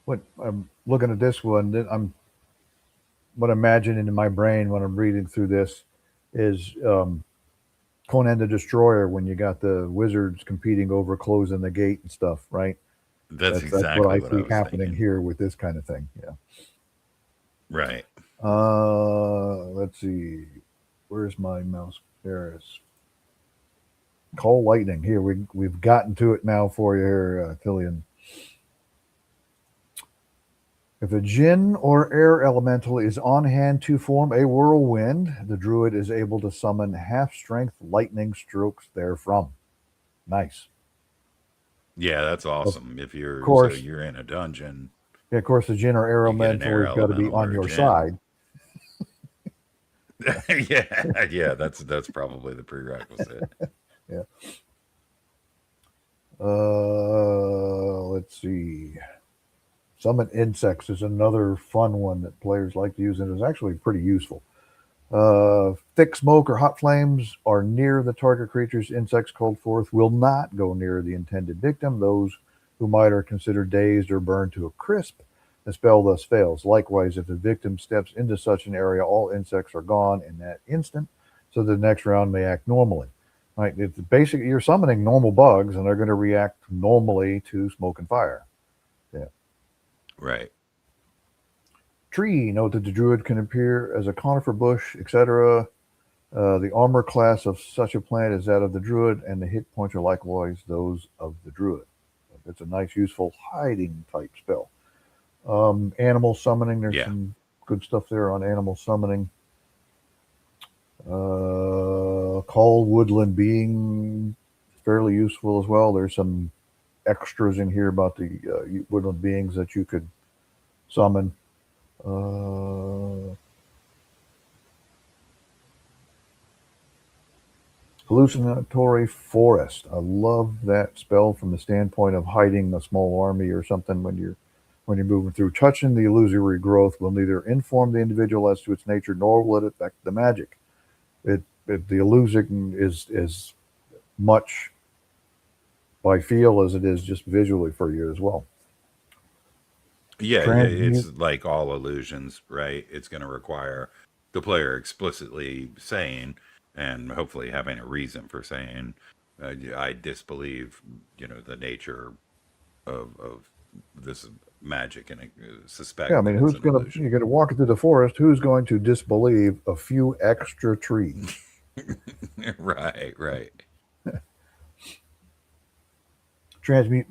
What I'm looking at this one, what I'm imagining in my brain when I'm reading through this is Conan the Destroyer when you got the wizards competing over closing the gate and stuff, right? That's That's what exactly I what I see was happening thinking. here with this kind of thing. Yeah. Right. Let's see. Where's my mouse? There it is. Call lightning. Here we've gotten to it now for you here, Killian. If a djinn or air elemental is on hand to form a whirlwind, the druid is able to summon half-strength lightning strokes therefrom. Nice. Yeah, that's Of awesome. If course, you're in a dungeon, yeah, of course, the djinn or air you get an elemental air has got to be elemental on or a your djinn. side. Yeah, Yeah, yeah, that's probably the prerequisite. yeah. Let's see. Summon insects is another fun one that players like to use, and is actually pretty useful. Thick smoke or hot flames are near the target creature's insects called forth will not go near the intended victim. Those who might are considered dazed or burned to a crisp. The spell thus fails. Likewise, if the victim steps into such an area, all insects are gone in that instant, so the next round may act normally. Right? It's basically you're summoning normal bugs, and they're going to react normally to smoke and fire. Yeah. Right. Tree. Note that the druid can appear as a conifer bush, etc. The armor class of such a plant is that of the druid, and the hit points are likewise those of the druid. It's a nice, useful hiding type spell. Animal summoning. There's Yeah. some good stuff there on animal summoning. Call woodland being fairly useful as well. There's some extras in here about the woodland beings that you could summon. Hallucinatory Forest. I love that spell from the standpoint of hiding a small army or something when you're moving through. Touching the illusory growth will neither inform the individual as to its nature nor will it affect the magic. The illusion is much by feel as it is just visually for you as well. Yeah, yeah, it's Transmute. like all illusions, right? It's going to require the player explicitly saying, and hopefully having a reason for saying, I disbelieve, the nature of this magic and Yeah, I suspect mean, that it's an illusion. you're gonna walk through the forest? Who's going to disbelieve a few extra trees? Right, right. Transmute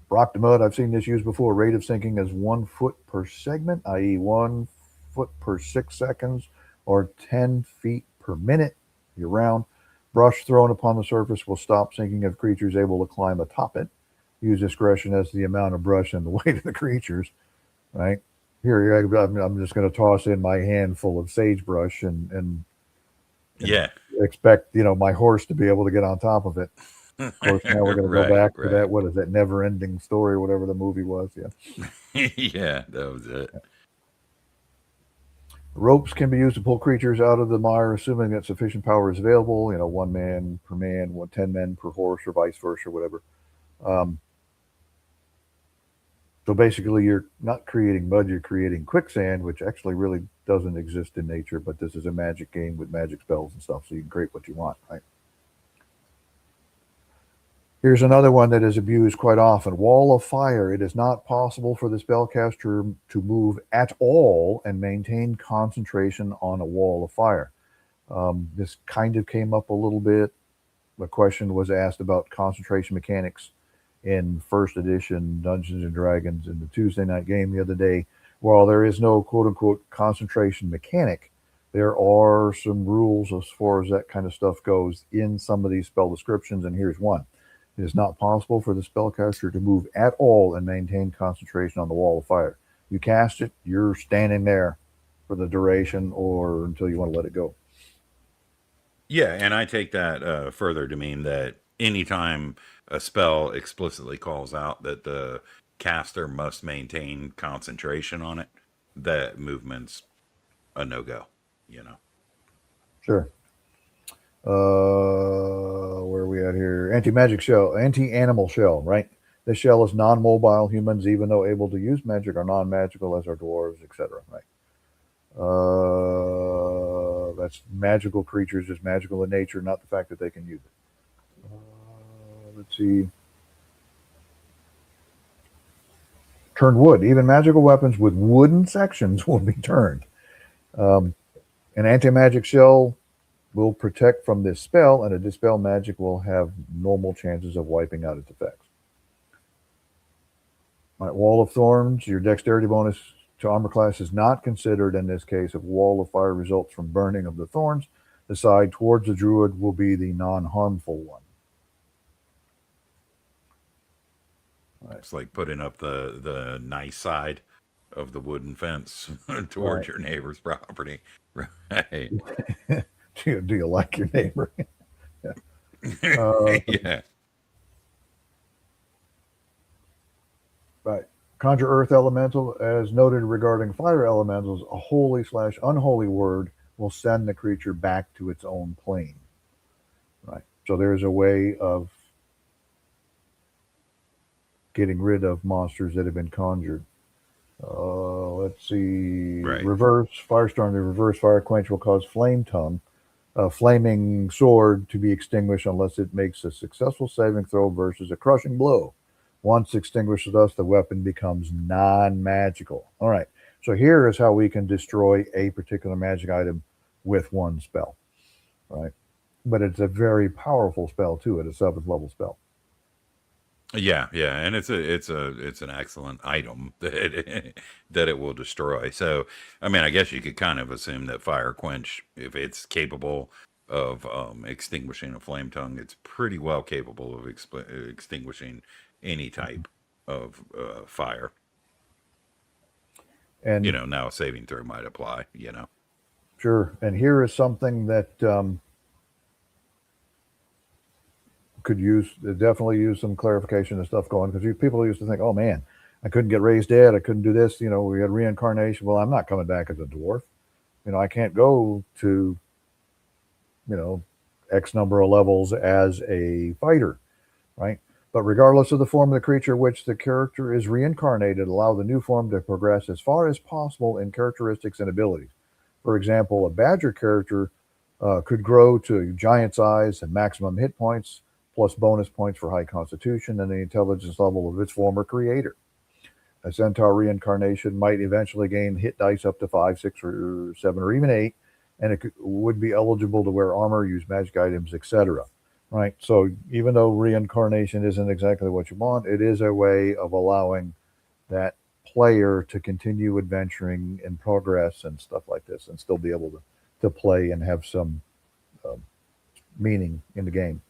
rock to mud. I've seen this used before. Rate of sinking is 1 foot per segment, i.e., 1 foot per 6 seconds, or 10 feet per minute. Year round. Brush thrown upon the surface will stop sinking if creature is able to climb atop it. Use discretion as to the amount of brush and the weight of the creatures. Right here, I'm just going to toss in my handful of sagebrush and Yeah. expect my horse to be able to get on top of it. Of course, now we're going to go Right, back to right. that. What is that never-ending story? Whatever the movie was. Yeah. Yeah, that was it. Ropes can be used to pull creatures out of the mire, assuming that sufficient power is available. 1 man, 10 men per horse, or vice versa, whatever. Um, so basically, you're not creating mud; you're creating quicksand, which actually really doesn't exist in nature. But this is a magic game with magic spells and stuff, so you can create what you want, right? Here's another one that is abused quite often. Wall of Fire. It is not possible for the spellcaster to move at all and maintain concentration on a wall of fire. This kind of came up a little bit. The question was asked about concentration mechanics in first edition Dungeons and Dragons in the Tuesday night game the other day. While there is no quote unquote concentration mechanic, there are some rules as far as that kind of stuff goes in some of these spell descriptions, and here's one. It is not possible for the spellcaster to move at all and maintain concentration on the wall of fire. You cast it, you're standing there for the duration or until you want to let it go. Yeah, and I take that further to mean that anytime a spell explicitly calls out that the caster must maintain concentration on it, that movement's a no go. You know. Sure. Where are we at here? Anti-magic shell, anti-animal shell, right? This shell is non-mobile. Humans, even though able to use magic, are non-magical, as are dwarves, etc. Right? That's magical creatures, just magical in nature, not the fact that they can use it. Let's see. Turn wood. Even magical weapons with wooden sections will be turned. Um, an anti-magic shell will protect from this spell, and a dispel magic will have normal chances of wiping out its effects. All right, Wall of Thorns, your dexterity bonus to armor class is not considered in this case if Wall of Fire results from burning of the thorns. The side towards the druid will be the non-harmful one. Right. It's like putting up the nice side of the wooden fence towards Right. your neighbor's property. Right. Do you like your neighbor? uh, Yeah. right. Conjure Earth Elemental, as noted regarding fire elementals, a holy/unholy word will send the creature back to its own plane. Right. So there's a way of getting rid of monsters that have been conjured. Let's see. Right. Reverse Firestorm. The reverse fire quench will cause flame tongue, a flaming sword, to be extinguished unless it makes a successful saving throw versus a crushing blow. Once extinguished, thus the weapon becomes non-magical. All right. So here is how we can destroy a particular magic item with one spell. Right. But it's a very powerful spell too. It's a 7th level spell. Yeah, yeah, and it's an excellent item that it will destroy. So, I mean, I guess you could kind of assume that fire quench, if it's capable of extinguishing a flame tongue, it's pretty well capable of extinguishing any type of fire. And Now a saving throw might apply. sure. And here is something that could definitely use some clarification and stuff going because people used to think, oh man, I couldn't get raised dead, I couldn't do this. We had reincarnation. Well, I'm not coming back as a dwarf. I can't go to X number of levels as a fighter, right? But regardless of the form of the creature which the character is reincarnated, allow the new form to progress as far as possible in characteristics and abilities. For example, a badger character could grow to giant size and maximum hit points, plus bonus points for high constitution and the intelligence level of its former creator. A centaur reincarnation might eventually gain hit dice up to 5, 6, or 7, or even 8, and would be eligible to wear armor, use magic items, etc. Right? So even though reincarnation isn't exactly what you want, it is a way of allowing that player to continue adventuring in progress and stuff like this and still be able to play and have some meaning in the game.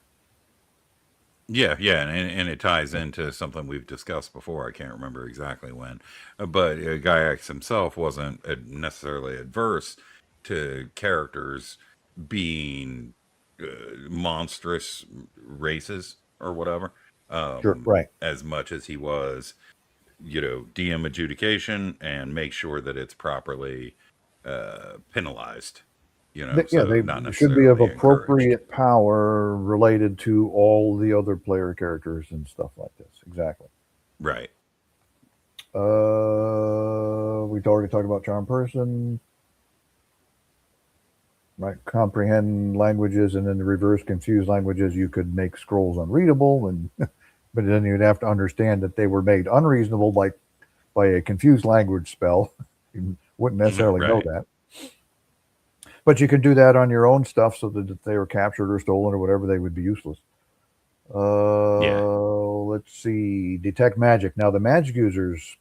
Yeah, yeah, and it ties into something we've discussed before. I can't remember exactly when, but Gaiax himself wasn't necessarily adverse to characters being monstrous races or whatever, Sure, right. as much as he was, DM adjudication and make sure that it's properly penalized. Yeah, So they not should be of necessarily encouraged. appropriate power related to all the other player characters and stuff like this. Exactly. Right. We already talked about charm person, right? Comprehend languages, and then the reverse confuse languages. You could make scrolls unreadable, and but then you'd have to understand that they were made unreasonable by a confused language spell. You wouldn't necessarily know Right. that. But you could do that on your own stuff so that if they were captured or stolen or whatever, they would be useless. Yeah. Let's see. Detect magic. Now, the magic user's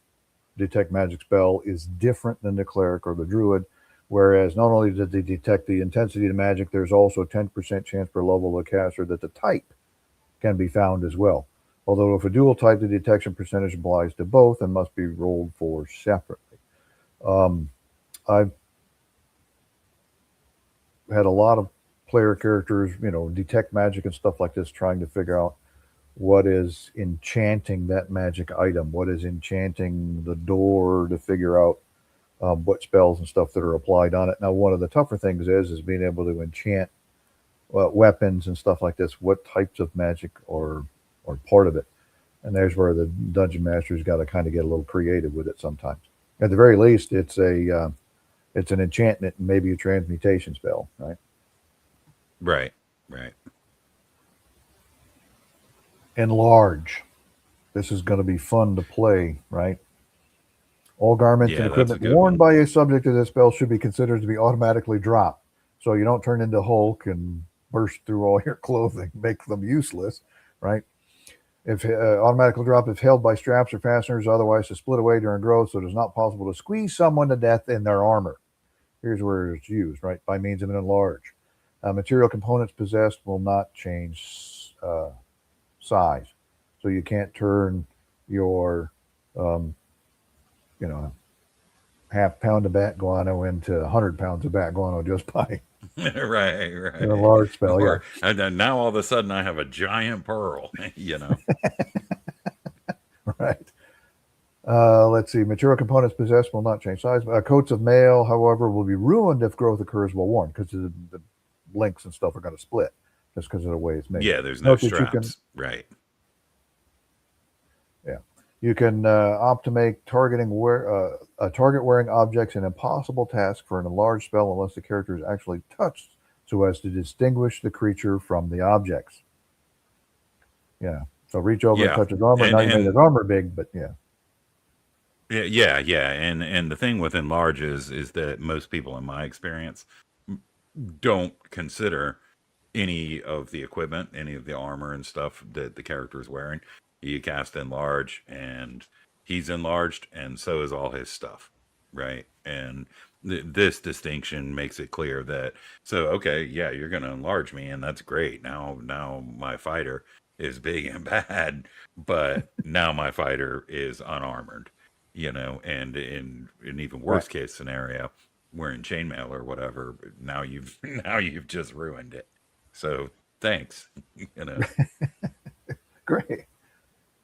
detect magic spell is different than the cleric or the druid, whereas not only did they detect the intensity of the magic, there's also a 10% chance per level of the caster that the type can be found as well. Although if a dual type, the detection percentage applies to both and must be rolled for separately. I've had a lot of player characters, detect magic and stuff like this, trying to figure out what is enchanting that magic item, what is enchanting the door to figure out what spells and stuff that are applied on it. Now, one of the tougher things is being able to enchant weapons and stuff like this. What types of magic are part of it? And there's where the dungeon master's got to kind of get a little creative with it sometimes. At the very least, it's an enchantment and maybe a transmutation spell, right? Right. Right. Enlarge. This is going to be fun to play, right? All garments and Yeah, that's a equipment good worn one. by a subject of this spell should be considered to be automatically dropped. So you don't turn into Hulk and burst through all your clothing, make them useless, right? If automatically drop if held by straps or fasteners, otherwise to split away during growth, so it is not possible to squeeze someone to death in their armor. Here's where it's used, right? By means of an enlarge. Material components possessed will not change size. So you can't turn your, um, you know, half pound of bat guano into 100 pounds of bat guano just by Right, an right. enlarged spell. Yeah. Or and then now all of a sudden I have a giant pearl, Right. Let's see. Material components possessed will not change size. Coats of mail, however, will be ruined if growth occurs while worn because the links and stuff are going to split just because of the way it's made. Yeah, there's no Note that you can, straps. Right. yeah, you can opt to make a target wearing objects an impossible task for an enlarged spell unless the character is actually touched so as to distinguish the creature from the objects. Yeah. So reach over and Yeah. touch his armor. And Now you made his and armor big, but yeah. yeah. And the thing with enlarges is that most people in my experience don't consider any of the equipment, any of the armor and stuff that the character is wearing. You cast enlarge, and he's enlarged, and so is all his stuff, right? And this distinction makes it clear that so okay, yeah, you're going to enlarge me, and that's great. Now my fighter is big and bad, but now my fighter is unarmored, and in an even Right. worse case scenario, we're in chainmail or whatever. Now you've now you've just ruined it. So thanks, you know. Great.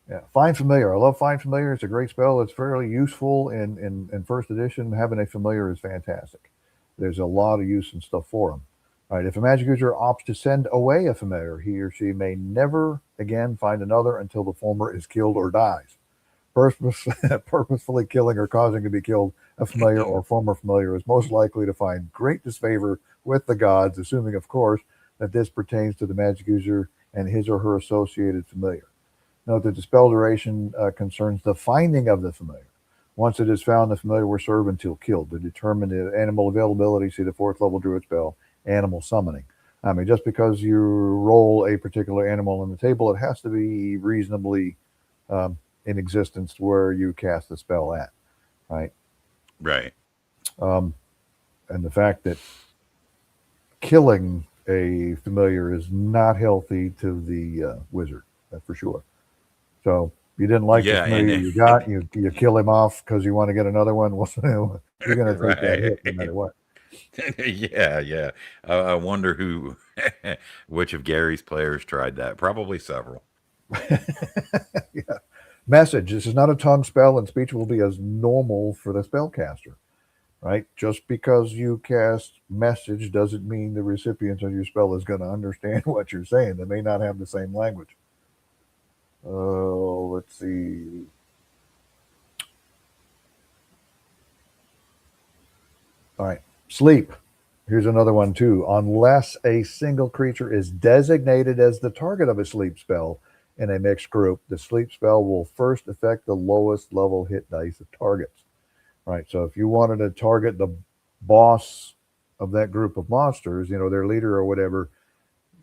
Yeah, Find Familiar. I love Find Familiar. It's a great spell. It's fairly useful in first edition. Having a familiar is fantastic. There's a lot of use and stuff for them. Right. If a magic user opts to send away a familiar, he or she may never again find another until the former is killed or dies. Purposefully killing or causing to be killed a familiar or former familiar is most likely to find great disfavor with the gods, assuming, of course, that this pertains to the magic user and his or her associated familiar. Note that the spell duration concerns the finding of the familiar. Once it is found, the familiar will serve until killed. To determine the animal availability, see the 4th level druid spell, Animal Summoning. I mean, just because you roll a particular animal on the table, it has to be reasonably in existence where you cast the spell at, right? Right. And the fact that killing a familiar is not healthy to the wizard, that's for sure. So you didn't like the familiar you got, you kill him off because you want to get another one. Well, you're going to take that hit no matter what. Yeah. I wonder which of Gary's players tried that. Probably several. Yeah. Message. This is not a tongue spell, and speech will be as normal for the spellcaster, right? Just because you cast message doesn't mean the recipient of your spell is going to understand what you're saying. They may not have the same language. Let's see. All right. Sleep. Here's another one too. Unless a single creature is designated as the target of a sleep spell in a mixed group, the sleep spell will first affect the lowest level hit dice of targets. Right. So if you wanted to target the boss of that group of monsters, their leader or whatever,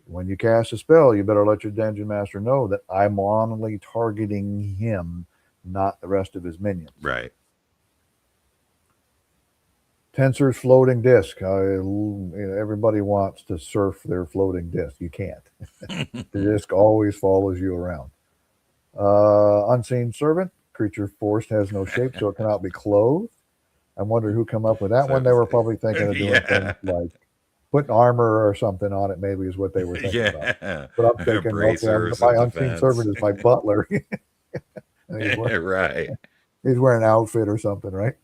when you cast a spell, you better let your dungeon master know that I'm only targeting him, not the rest of his minions. Right. Tensor's floating disc. Everybody wants to surf their floating disc. You can't. The disc always follows you around. Unseen Servant. Creature forced has no shape, so it cannot be clothed. I wonder who came up with that one. They were probably thinking of doing things like putting armor or something on it, maybe is what they were thinking about. But I'm thinking, okay, my Unseen Servant is my butler. Right. He's wearing an outfit or something, right?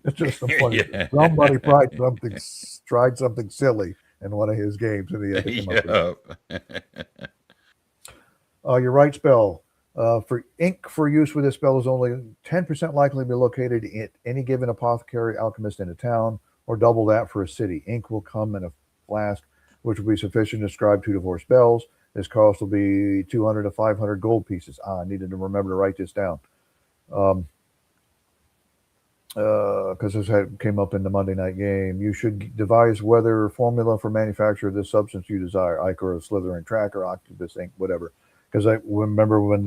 It's just some funny. Somebody tried something silly in one of his games, and he had to come up with it. Your right spell. For ink for use with this spell is only 10% likely to be located at any given apothecary alchemist in a town, or double that for a city. Ink will come in a flask, which will be sufficient to scribe 2 to 4 spells. This cost will be 200 to 500 gold pieces. I needed to remember to write this down. Because this came up in the Monday night game. You should devise whether formula for manufacture of this substance you desire, Ichor, Slithering Tracker, Octopus Ink, whatever. Because I remember when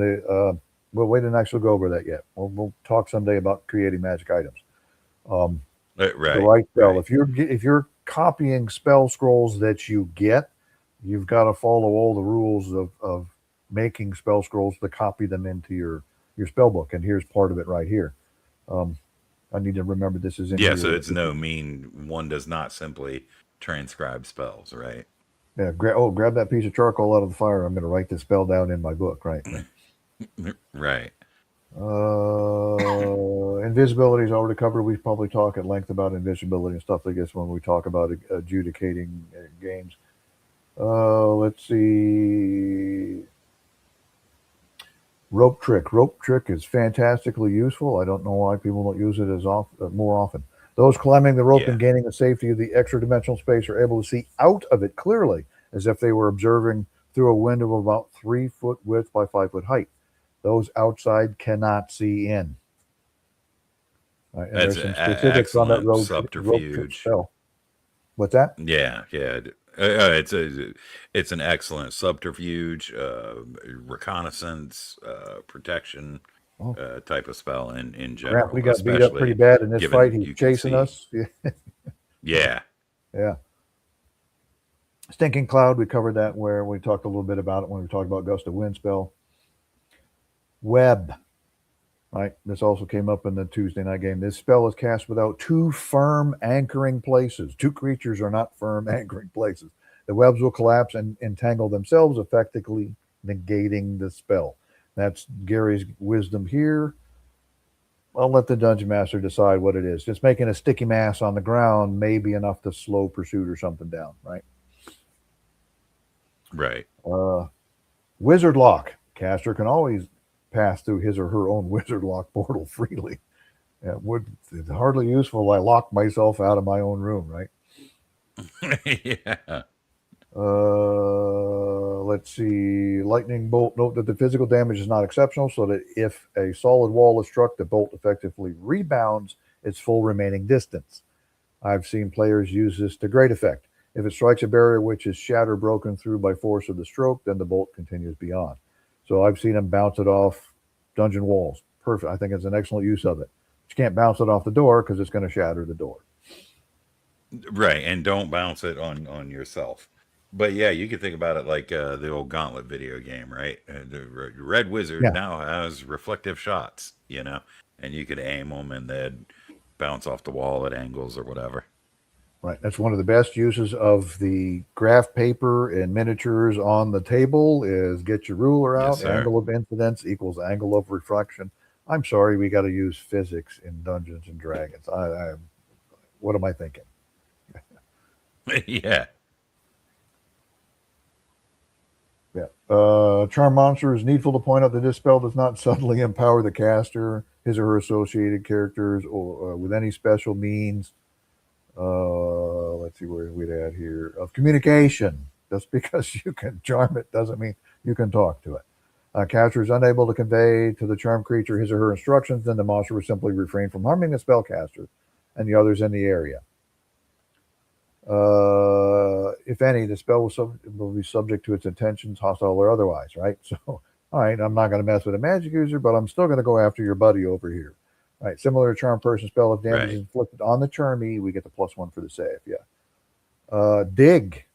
well, we didn't actually go over that yet. We'll talk someday about creating magic items. Right. The right spell. Right. If you're copying spell scrolls that you get, you've got to follow all the rules of making spell scrolls to copy them into your spell book. And here's part of it right here. I need to remember this is in here. So it's one does not simply transcribe spells, right? Yeah, grab that piece of charcoal out of the fire. I'm going to write this spell down in my book, right? Right. Invisibility is already covered. We probably talk at length about invisibility and stuff like this when we talk about adjudicating games. Let's see. Rope trick. Rope trick is fantastically useful. I don't know why people don't use it more often. Those climbing the rope and gaining the safety of the extra dimensional space are able to see out of it clearly, as if they were observing through a window of about 3 foot width by 5 foot height. Those outside cannot see in. Right, and that's there's some specifics on that rope trick spell. What's that? Yeah. It's an excellent subterfuge, reconnaissance, protection type of spell in general. We got beat up pretty bad in this fight. He's chasing us. Yeah. Stinking Cloud, we covered that where we talked a little bit about it when we talked about Gust of Wind spell. Web. Right. This also came up in the Tuesday night game. This spell is cast without 2 firm anchoring places. 2 creatures are not firm anchoring places. The webs will collapse and entangle themselves, effectively negating the spell. That's Gary's wisdom here. I'll let the dungeon master decide what it is. Just making a sticky mass on the ground may be enough to slow pursuit or something down, right? Right. Wizard lock. Caster can always pass through his or her own wizard lock portal freely. It's hardly useful. I lock myself out of my own room, right? Yeah. Let's see. Lightning bolt. Note that the physical damage is not exceptional, so that if a solid wall is struck, the bolt effectively rebounds its full remaining distance. I've seen players use this to great effect. If it strikes a barrier which is shattered, broken through by force of the stroke, then the bolt continues beyond. So I've seen them bounce it off dungeon walls. Perfect. I think it's an excellent use of it. But you can't bounce it off the door because it's going to shatter the door. Right, and don't bounce it on yourself. But yeah, you could think about it like the old Gauntlet video game, right? The Red Wizard Yeah, now has reflective shots, and you could aim them and they'd bounce off the wall at angles or whatever. right. That's one of the best uses of the graph paper and miniatures on the table is get your ruler Yes, out. sir. Angle of incidence equals angle of reflection. I'm sorry, we got to use physics in Dungeons and Dragons. What am I thinking? Yeah. Yeah. Charm monster is needful to point out that this spell does not suddenly empower the caster, his or her associated characters, or with any special means. Let's see where we'd at here of communication. Just because you can charm it doesn't mean you can talk to it. Caster is unable to convey to the charm creature his or her instructions, then the monster will simply refrain from harming the spellcaster and the others in the area. If any, the spell will be subject to its intentions, hostile or otherwise, right? So, all right, I'm not going to mess with a magic user, but I'm still going to go after your buddy over here. All right, similar to charm person spell, if damage is Right. inflicted on the charmee, we get the +1 for the save. Yeah. Dig,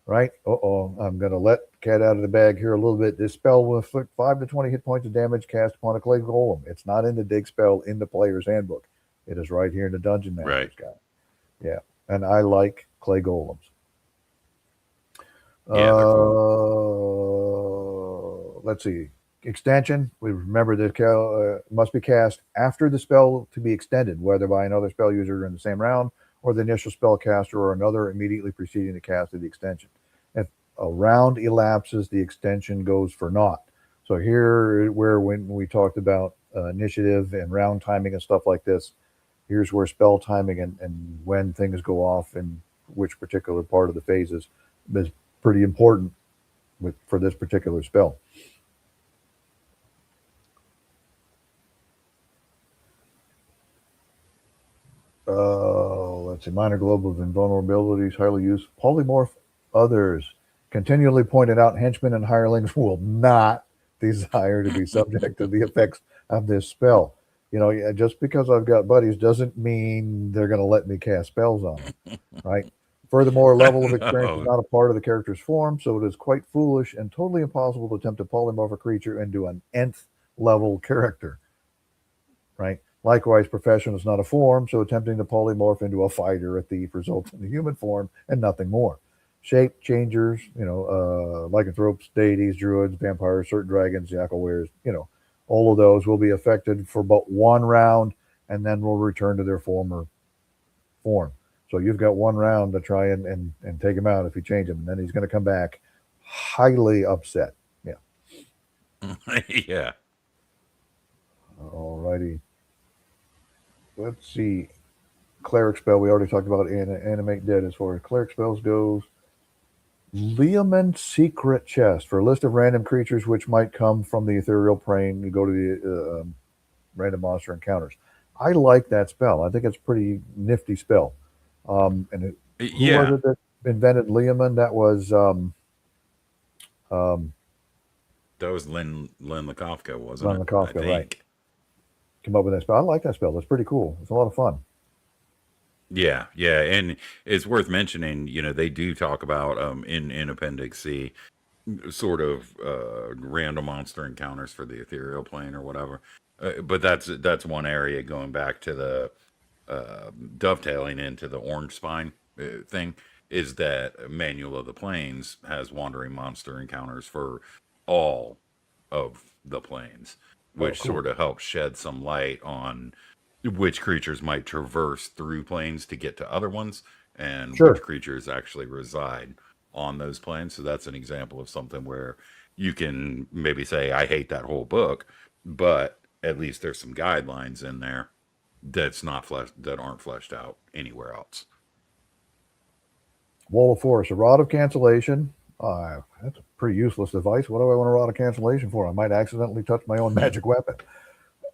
right? I'm going to let cat out of the bag here a little bit. This spell will inflict 5 to 20 hit points of damage cast upon a clay golem. It's not in the dig spell in the player's handbook. It is right here in the Dungeon Master's Right. Guide. Yeah, and I like clay golems. Yeah, they're cool. Let's see. Extension. We remember that must be cast after the spell to be extended, whether by another spell user in the same round or the initial spell caster or another immediately preceding the cast of the extension. If a round elapses, the extension goes for naught. So here, where when we talked about initiative and round timing and stuff like this, here's where spell timing and when things go off in which particular part of the phases is pretty important for this particular spell. Let's see. Minor globe of invulnerabilities, highly used. Polymorph others. Continually pointed out, henchmen and hirelings will not desire to be subject to the effects of this spell. Just because I've got buddies doesn't mean they're going to let me cast spells on them, right? Furthermore, level of experience is No. not a part of the character's form, so it is quite foolish and totally impossible to attempt to polymorph a creature into an nth level character, right? Likewise, profession is not a form, so attempting to polymorph into a fighter, a thief, results in the human form and nothing more. Shape changers, lycanthropes, deities, druids, vampires, certain dragons, jackalwares, all of those will be affected for but one round and then will return to their former form. So you've got one round to try and take him out if you change him, and then he's going to come back highly upset. Yeah. Yeah. All righty. Let's see. Cleric spell. We already talked about animate dead as far as cleric spells goes. Leomund Secret Chest. For a list of random creatures which might come from the ethereal plane, you go to the random monster encounters. I like that spell. I think it's a pretty nifty spell. Who was Yeah. it that invented Leomund? That was um, That was Lynn Lakofka, wasn't Ron it? I Lakofka, right? think. Came up with that spell. I like that spell. It's pretty cool. It's a lot of fun. Yeah, yeah, and it's worth mentioning. They do talk about in Appendix C, sort of random monster encounters for the ethereal plane or whatever. But that's one area going back to the dovetailing into the orange spine thing is that Manual of the Plains has wandering monster encounters for all of the planes, Oh, which cool. sort of helps shed some light on which creatures might traverse through planes to get to other ones and which Sure. creatures actually reside on those planes. So that's an example of something where you can maybe say, I hate that whole book, but at least there's some guidelines in there that aren't fleshed out anywhere else. Wall of Force, a rod of cancellation. That's a pretty useless device. What do I want a rod of cancellation for? I might accidentally touch my own magic weapon.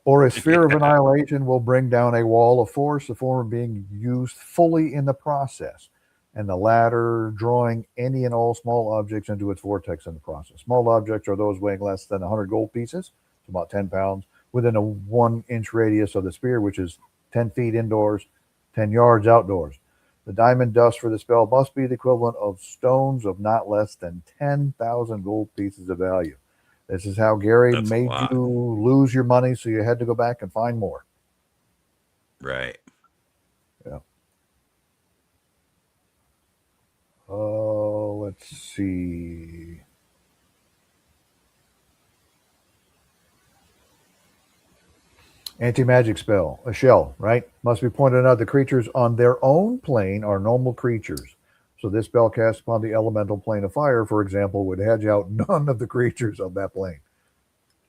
Or a sphere of Yeah, annihilation will bring down a wall of force, the former being used fully in the process, and the latter drawing any and all small objects into its vortex in the process. Small objects are those weighing less than 100 gold pieces, it's about 10 pounds, within a 1 inch radius of the sphere, which is 10 feet indoors, 10 yards outdoors. The diamond dust for the spell must be the equivalent of stones of not less than 10,000 gold pieces of value. This is how Gary that's a made you lot. lose your money, so you had to go back and find more. Right. Yeah. Oh, let's see. Anti-magic spell, a shell, right? Must be pointed out the creatures on their own plane are normal creatures. So this spell cast upon the elemental plane of fire, for example, would hedge out none of the creatures of that plane.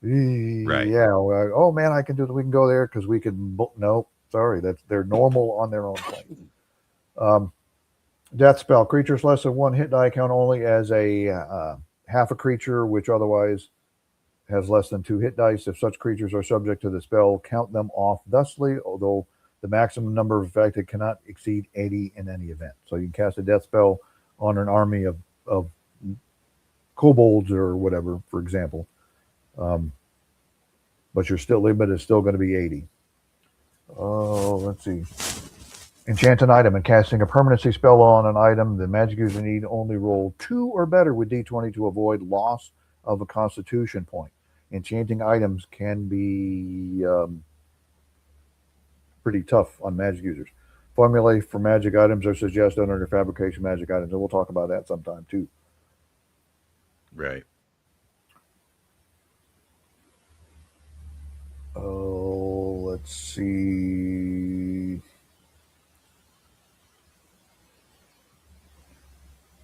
Right. Yeah. Well, oh man, I can do. We can go there because we can. No, sorry, they're normal on their own plane. Um, Death spell. Creatures less than one hit die count only as a half a creature, which otherwise has less than 2 hit dice. If such creatures are subject to the spell, count them off thusly, although the maximum number of affected cannot exceed 80 in any event. So you can cast a death spell on an army of kobolds or whatever, for example. Um, but your still limit is still going to be 80. Oh, let's see. Enchant an item and casting a permanency spell on an item, the magic user need only roll 2 or better with d20 to avoid loss of a constitution point. Enchanting items can be pretty tough on magic users. Formulae for magic items are suggested under fabrication magic items, and we'll talk about that sometime too. Right. Oh, let's see.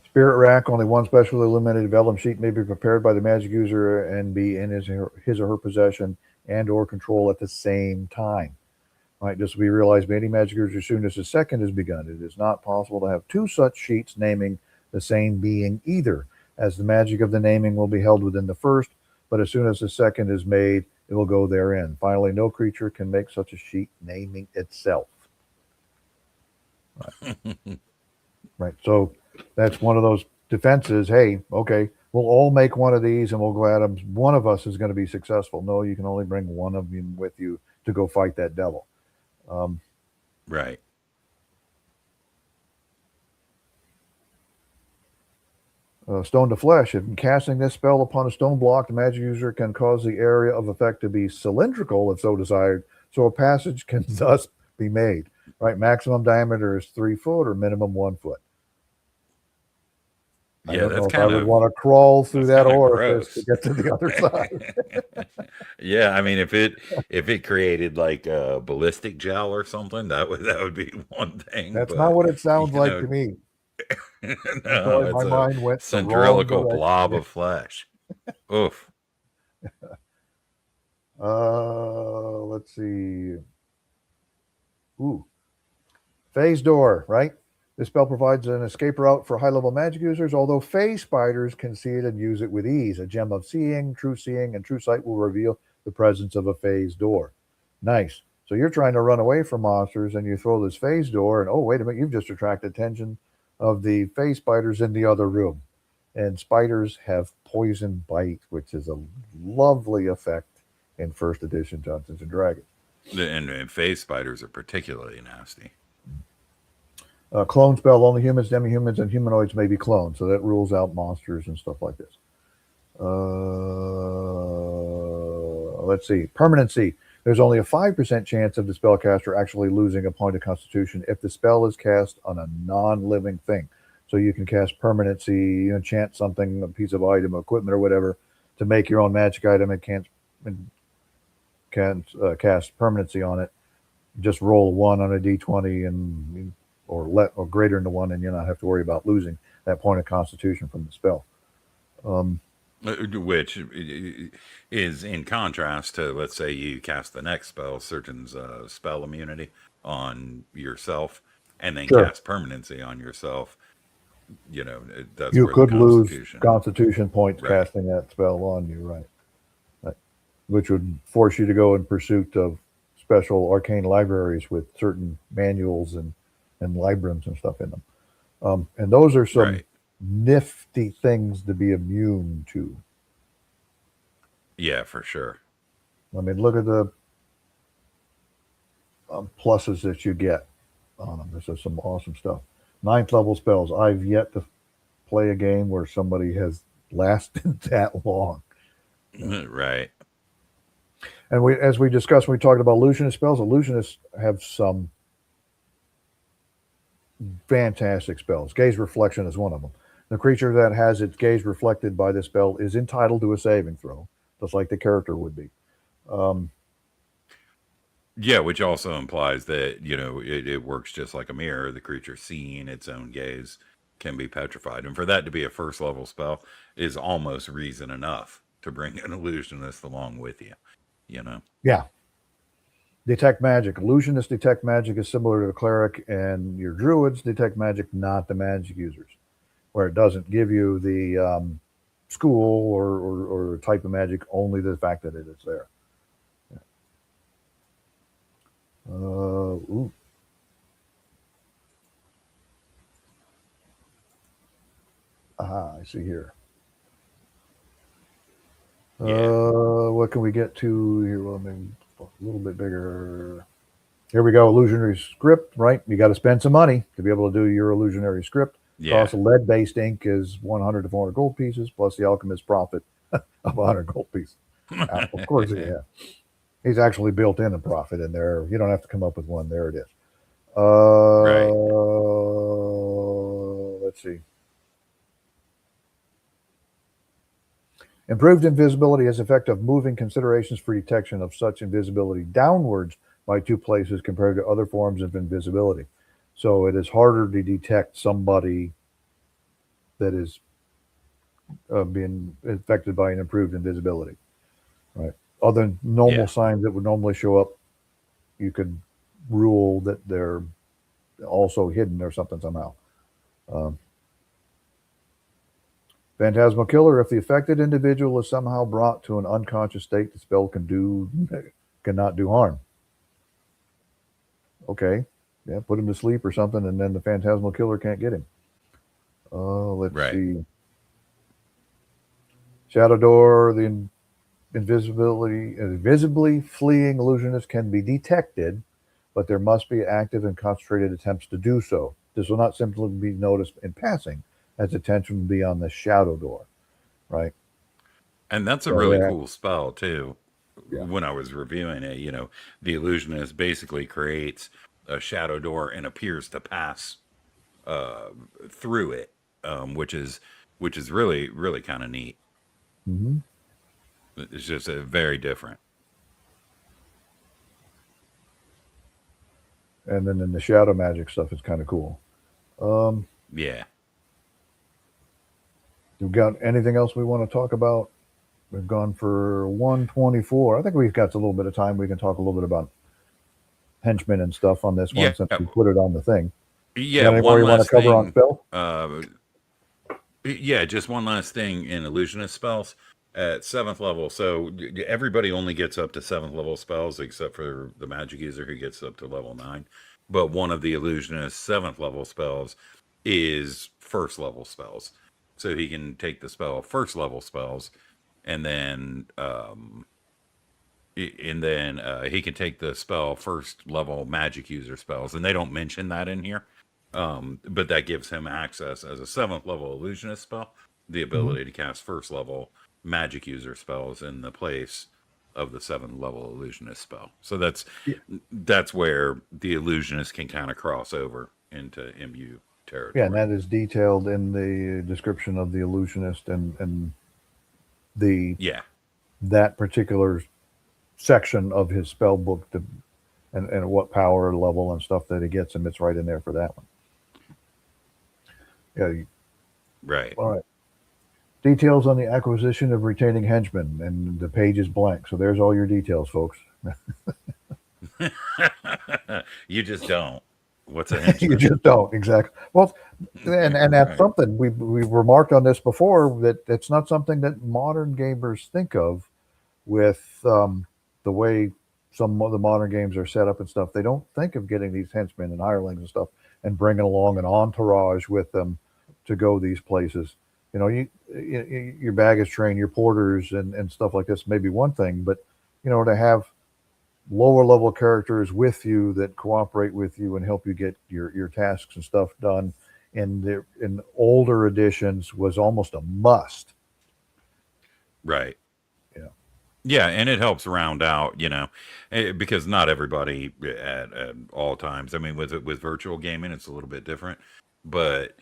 Spirit rack, only one specially illuminated vellum sheet may be prepared by the magic user and be in his or her possession and or control at the same time. Right, just to be realized, many magic users, as soon as the second is begun, it is not possible to have two such sheets naming the same being either, as the magic of the naming will be held within the first, but as soon as the second is made, it will go therein. Finally, no creature can make such a sheet naming itself. Right. So that's one of those defenses. Hey, okay, we'll all make one of these and we'll go at them. One of us is going to be successful. No, you can only bring one of them with you to go fight that devil. Um, Right. Stone to flesh. If casting this spell upon a stone block, the magic user can cause the area of effect to be cylindrical if so desired, so a passage can thus be made. Right, maximum diameter is 3 foot or minimum 1 foot. I Yeah, don't know if I would want to crawl through that's that kind of orifice to gross. get to the other side. Yeah, I mean, if it created like a ballistic gel or something, that would be one thing. That's not But what it sounds you like know, to me. I'm no, sorry, my it's a mind went the wrong cylindrical blob direction. of flesh. Oof. Let's see. Ooh, phase door, right? This spell provides an escape route for high-level magic users, although phase spiders can see it and use it with ease. A gem of seeing, and true sight will reveal the presence of a phase door. Nice. So you're trying to run away from monsters and you throw this phase door, and oh, wait a minute, you've just attracted attention of the phase spiders in the other room. And spiders have poison bite, which is a lovely effect in first edition Dungeons and Dragons. And phase spiders are particularly nasty. Clone spell, only humans, demi-humans, and humanoids may be cloned, so that rules out monsters and stuff like this. Let's see. Permanency. There's only a 5% chance of the spellcaster actually losing a point of constitution if the spell is cast on a non-living thing. So you can cast permanency, enchant something, a piece of item, equipment, or whatever, to make your own magic item and can't cast permanency on it, just roll 1 on a d20 and or greater than 1, and you not have to worry about losing that point of constitution from the spell. Which is in contrast to, let's say you cast the next spell, certain spell immunity on yourself, and then Sure. cast permanency on yourself. That's You where could the lose constitution points right. casting that spell on you, right? Which would force you to go in pursuit of special arcane libraries with certain manuals and librams and stuff in them. And those are some Right. nifty things to be immune to. Yeah, for sure. I mean, look at the pluses that you get on them. This is some awesome stuff. 9th level spells. I've yet to play a game where somebody has lasted that long. Right. And as we discussed when we talked about illusionist spells, illusionists have some fantastic spells. Gaze reflection is one of them. The creature that has its gaze reflected by this spell is entitled to a saving throw, just like the character would be. Yeah, which also implies that, it works just like a mirror. The creature seeing its own gaze can be petrified. And for that to be a first level spell is almost reason enough to bring an illusionist along with you, Yeah. Detect magic. Illusionists detect magic is similar to the cleric, and your druids detect magic, not the magic users, where it doesn't give you the school or type of magic, only the fact that it is there. Ooh. I see here. Yeah. What can we get to here? Well, maybe a little bit bigger. Here we go. Illusionary script, right? You got to spend some money to be able to do your illusionary script. Yeah. Cost of lead-based ink is 100 to 400 gold pieces, plus the alchemist's profit of 100 gold pieces. Of course, yeah. He's actually built in a profit in there. You don't have to come up with one. There it is. Right. Let's see. Improved invisibility has effect of moving considerations for detection of such invisibility downwards by 2 places compared to other forms of invisibility. So it is harder to detect somebody that is being affected by an improved invisibility, right? Other normal signs that would normally show up, you could rule that they're also hidden or something somehow. Phantasmal Killer. If the affected individual is somehow brought to an unconscious state, the spell cannot do harm. Okay. Yeah, put him to sleep or something, and then the Phantasmal Killer can't get him. Let's see. Shadow Door. The invisibly fleeing illusionist can be detected, but there must be active and concentrated attempts to do so. This will not simply be noticed in passing, as attention will be on the Shadow Door, right? And that's a really cool spell too. Yeah. When I was reviewing it, the illusionist basically creates a shadow door and appears to pass through it, which is really, really kind of neat. Mm-hmm. It's just very different. And then in the shadow magic stuff is kind of cool. Yeah. We've got anything else we want to talk about? We've gone for 124. I think we've got a little bit of time. We can talk a little bit about henchmen and stuff on this one since we put it on the thing. Yeah, any more you want to cover on spell? Yeah, just one last thing in illusionist spells at 7th level. So everybody only gets up to 7th level spells except for the magic user who gets up to level 9. But one of the illusionist 7th level spells is 1st level spells. So he can take the spell 1st level spells, and then he can take the spell 1st level magic user spells, and they don't mention that in here. But that gives him access as a 7th level illusionist spell, the ability to cast 1st level magic user spells in the place of the 7th level illusionist spell. So that's where the illusionist can kind of cross over into MU territory. Yeah, and that is detailed in the description of the illusionist and Yeah. that particular section of his spell book and what power level and stuff that he gets, and it's right in there for that one. Yeah. Right. All right. Details on the acquisition of retaining henchmen, and the page is blank. So there's all your details, folks. You just don't. What's a You henchman? just don't exactly. Well, and that's Right. something we've remarked on this before, that it's not something that modern gamers think of with the way some of the modern games are set up and stuff. They don't think of getting these henchmen and hirelings and stuff and bringing along an entourage with them to go these places. You know, your baggage train, your porters, and stuff like this may be one thing, but to have lower level characters with you that cooperate with you and help you get your tasks and stuff done in older editions was almost a must. Right. Yeah. Yeah, and it helps round out, because not everybody at all times. I mean, with virtual gaming, it's a little bit different, but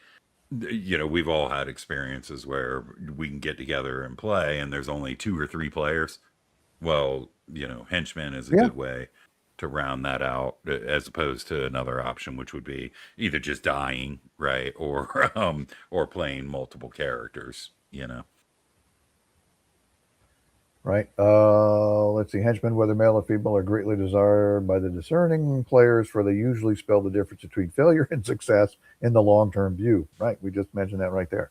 we've all had experiences where we can get together and play, and there's only 2 or 3 players. Well, henchman is a Yeah. good way to round that out, as opposed to another option, which would be either just dying, right, or or playing multiple characters. Right. Let's see. Henchmen, whether male or female, are greatly desired by the discerning players, for they usually spell the difference between failure and success in the long-term view. Right. We just mentioned that right there.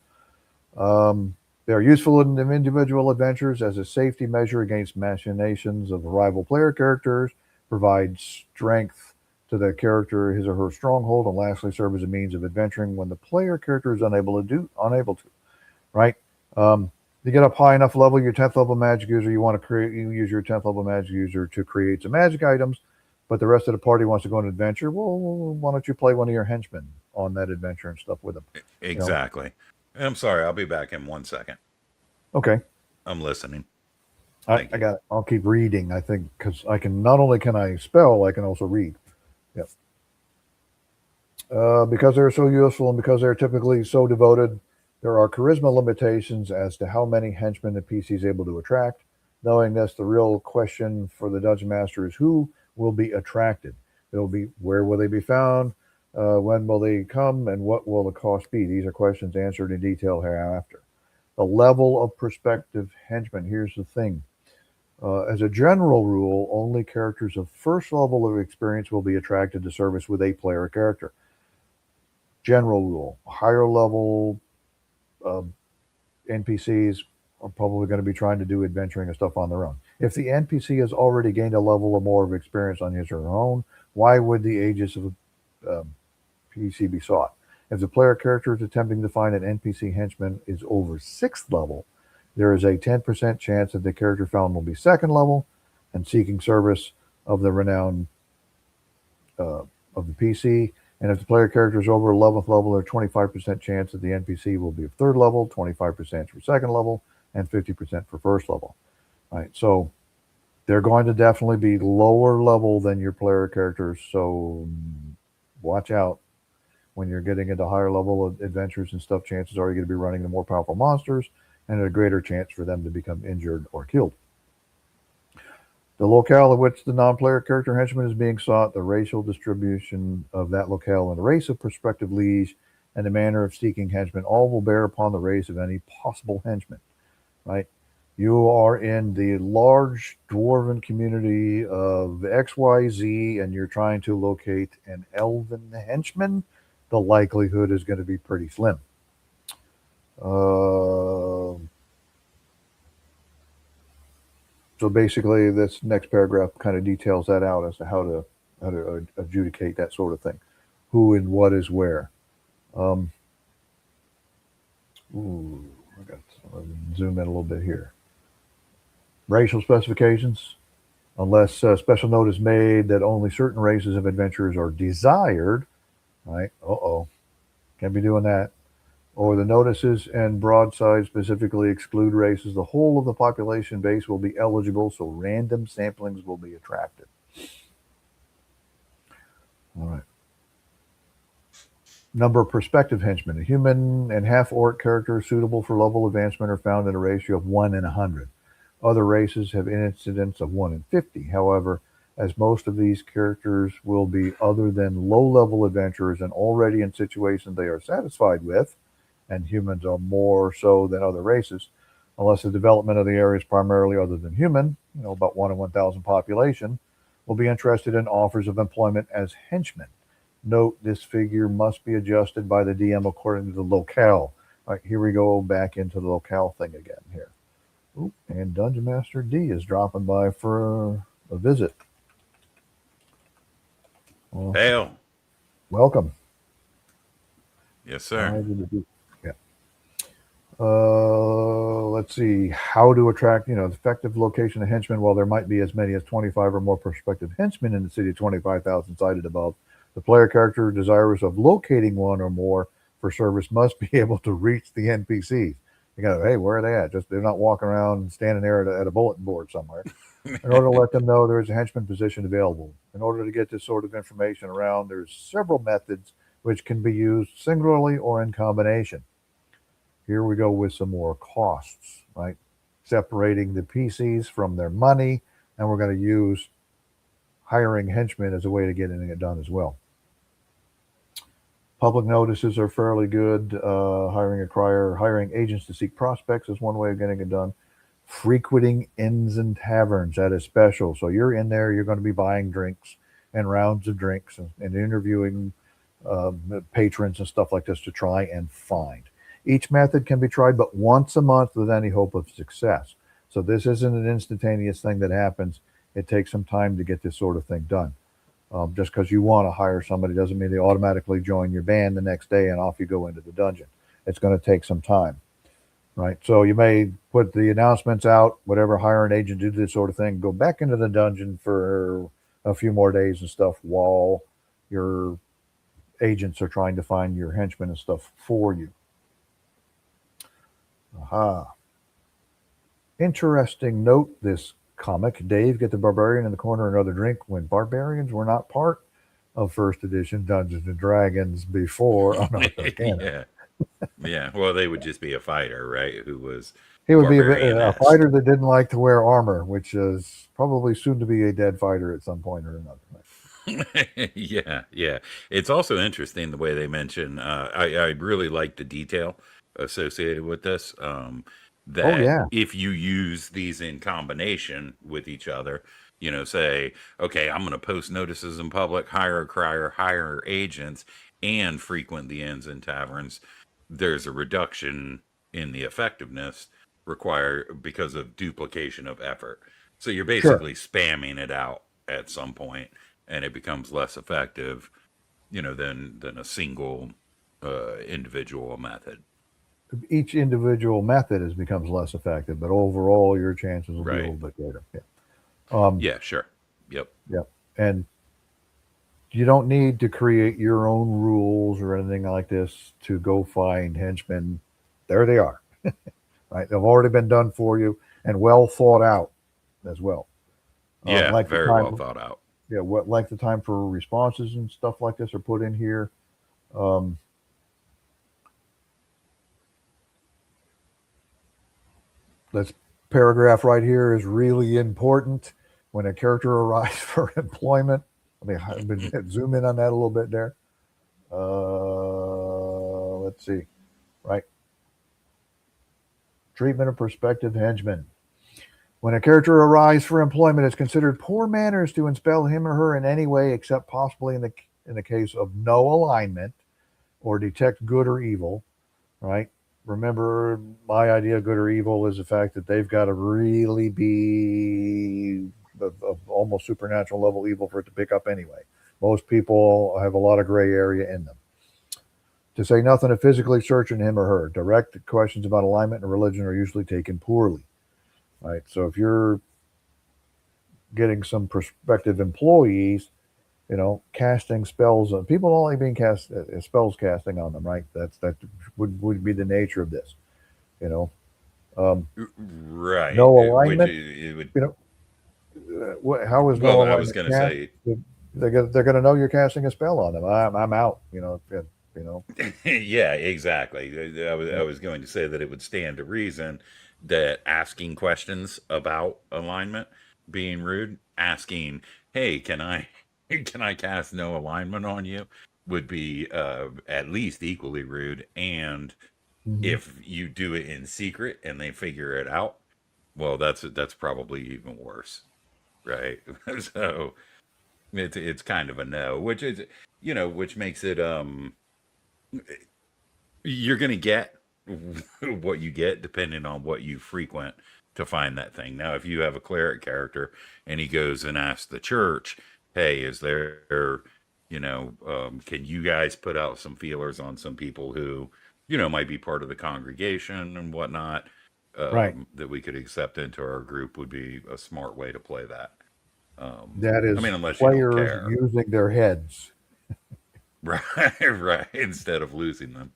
They are useful in individual adventures as a safety measure against machinations of rival player characters, provide strength to the character, his or her stronghold, and lastly serve as a means of adventuring when the player character is unable to. Right. You get up high enough level, your 10th level magic user, you use your 10th level magic user to create some magic items, but the rest of the party wants to go on an adventure. Well, why don't you play one of your henchmen on that adventure and stuff with them? You know, Exactly. I'm sorry, I'll be back in 1 second. okay, I'm listening. I, Thank I you. got it. I'll keep reading. I think because I can not only can I spell, I can also read. Yep. Because they're so useful and because they're typically so devoted, there are charisma limitations as to how many henchmen the PC is able to attract. Knowing this, the real question for the dungeon master is who will be attracted. It'll be where will they be found, when will they come, and what will the cost be. These are questions answered in detail hereafter. The level of prospective henchmen. Here's the thing. As a general rule, only characters of first level of experience will be attracted to service with a player character. General rule. Higher level uh, NPCs are probably going to be trying to do adventuring and stuff on their own. If the NPC has already gained a level or more of experience on his or her own, why would the ages of PC be sought? If the player character is attempting to find an NPC henchman is over 6th level, there is a 10% chance that the character found will be 2nd level and seeking service of the renown uh, of the PC. And if the player character is over 11th level, there's 25% chance that the NPC will be of 3rd level, 25% for 2nd level, and 50% for 1st level. Right. So they're going to definitely be lower level than your player characters. So watch out when you're getting into higher level of adventures and stuff. Chances are you're going to be running the more powerful monsters and a greater chance for them to become injured or killed. The locale of which the non-player character henchman is being sought, the racial distribution of that locale, and the race of prospective liege, and the manner of seeking henchmen, all will bear upon the race of any possible henchman. Right? You are in the large dwarven community of XYZ, and you're trying to locate an elven henchman. The likelihood is going to be pretty slim. Uh, So basically, this next paragraph kind of details that out as to how to adjudicate that sort of thing, who and what is where. Um, ooh, I got to zoom in a little bit here. Racial specifications, unless special note is made that only certain races of adventurers are desired. Right? Can't be doing that. Or the notices and broadside specifically exclude races. The whole of the population base will be eligible, so random samplings will be attracted. All right. Number of prospective henchmen. A human and half-orc characters suitable for level advancement are found in a ratio of 1 in 100. Other races have incidence of 1 in 50. However, as most of these characters will be other than low-level adventurers and already in situations they are satisfied with, and humans are more so than other races, unless the development of the area is primarily other than human, about 1 in 1,000 population, will be interested in offers of employment as henchmen. Note this figure must be adjusted by the DM according to the locale. All right, here we go back into the locale thing again here. Ooh, and Dungeon Master D is dropping by for a visit. Hail. Welcome. Yes, sir. Yeah. Let's see. How to attract, effective location of henchmen. While there might be as many as 25 or more prospective henchmen in the city of 25,000 cited above, the player character desirous of locating one or more for service must be able to reach the NPCs. You go, hey, where are they at? Just they're not walking around standing there at a bulletin board somewhere. In order to let them know there is a henchman position available. In order to get this sort of information around, there's several methods which can be used singularly or in combination. Here we go with some more costs, right? Separating the PCs from their money, and we're going to use hiring henchmen as a way to get it done as well. Public notices are fairly good. Hiring a crier, hiring agents to seek prospects is one way of getting it done. Frequenting inns and taverns, that is special. So you're in there, you're going to be buying drinks and rounds of drinks and interviewing patrons and stuff like this to try and find. Each method can be tried but once a month with any hope of success. So this isn't an instantaneous thing that happens. It takes some time to get this sort of thing done. Just because you want to hire somebody doesn't mean they automatically join your band the next day and off you go into the dungeon. It's going to take some time, right? So you may put the announcements out, whatever, hire an agent, do this sort of thing, go back into the dungeon for a few more days and stuff while your agents are trying to find your henchmen and stuff for you. Aha. Interesting note, this comic. Dave, get the barbarian in the corner another drink when barbarians were not part of first edition Dungeons and Dragons before. Oh, no, Yeah. Yeah. Well, they would just be a fighter, right? Who was he would be a fighter that didn't like to wear armor, which is probably soon to be a dead fighter at some point or another. Yeah. It's also interesting the way they mention. I really like the detail associated with this. That if you use these in combination with each other, say, okay, I'm going to post notices in public, hire a crier, hire agents, and frequent the inns and taverns, there's a reduction in the effectiveness required because of duplication of effort. So you're basically spamming it out at some point, and it becomes less effective, than a single individual method. Each individual method becomes less effective, but overall your chances will be a little bit greater. Yeah, sure. Yep. And you don't need to create your own rules or anything like this to go find henchmen. There they are. Right? They've already been done for you and well thought out as well. Yeah, very well thought out. Yeah, what length of time for responses and stuff like this are put in here. This paragraph right here is really important. When a character arrives for employment, let me zoom in on that a little bit there. Let's see. Right. Treatment of prospective henchmen. When a character arrives for employment, it's considered poor manners to expel him or her in any way except possibly in the case of no alignment or detect good or evil, right? Remember, my idea of good or evil is the fact that they've got to really be of almost supernatural level evil for it to pick up anyway. Most people have a lot of gray area in them. To say nothing of physically searching him or her. Direct questions about alignment and religion are usually taken poorly. Right. So if you're getting some prospective employees, casting spells on people only being cast spells casting on them, right? That would be the nature of this, right. No alignment. How is no alignment? I was going to say they're going to know you're casting a spell on them. I'm out. Yeah, exactly. I was going to say that it would stand to reason that asking questions about alignment being rude, asking, "Hey, can I can I cast no alignment on you?" would be at least equally rude. And Mm-hmm. if you do it in secret and they figure it out, well, that's probably even worse, right? So it's kind of a no, which is which makes it you're going to get what you get depending on what you frequent to find that thing. Now, if you have a cleric character and he goes and asks the church, "Hey, is there, can you guys put out some feelers on some people who, might be part of the congregation and whatnot, Right. that we could accept into our group?" would be a smart way to play that. That I is mean, unless you don't players care, using their heads. right? Right. Instead of losing them.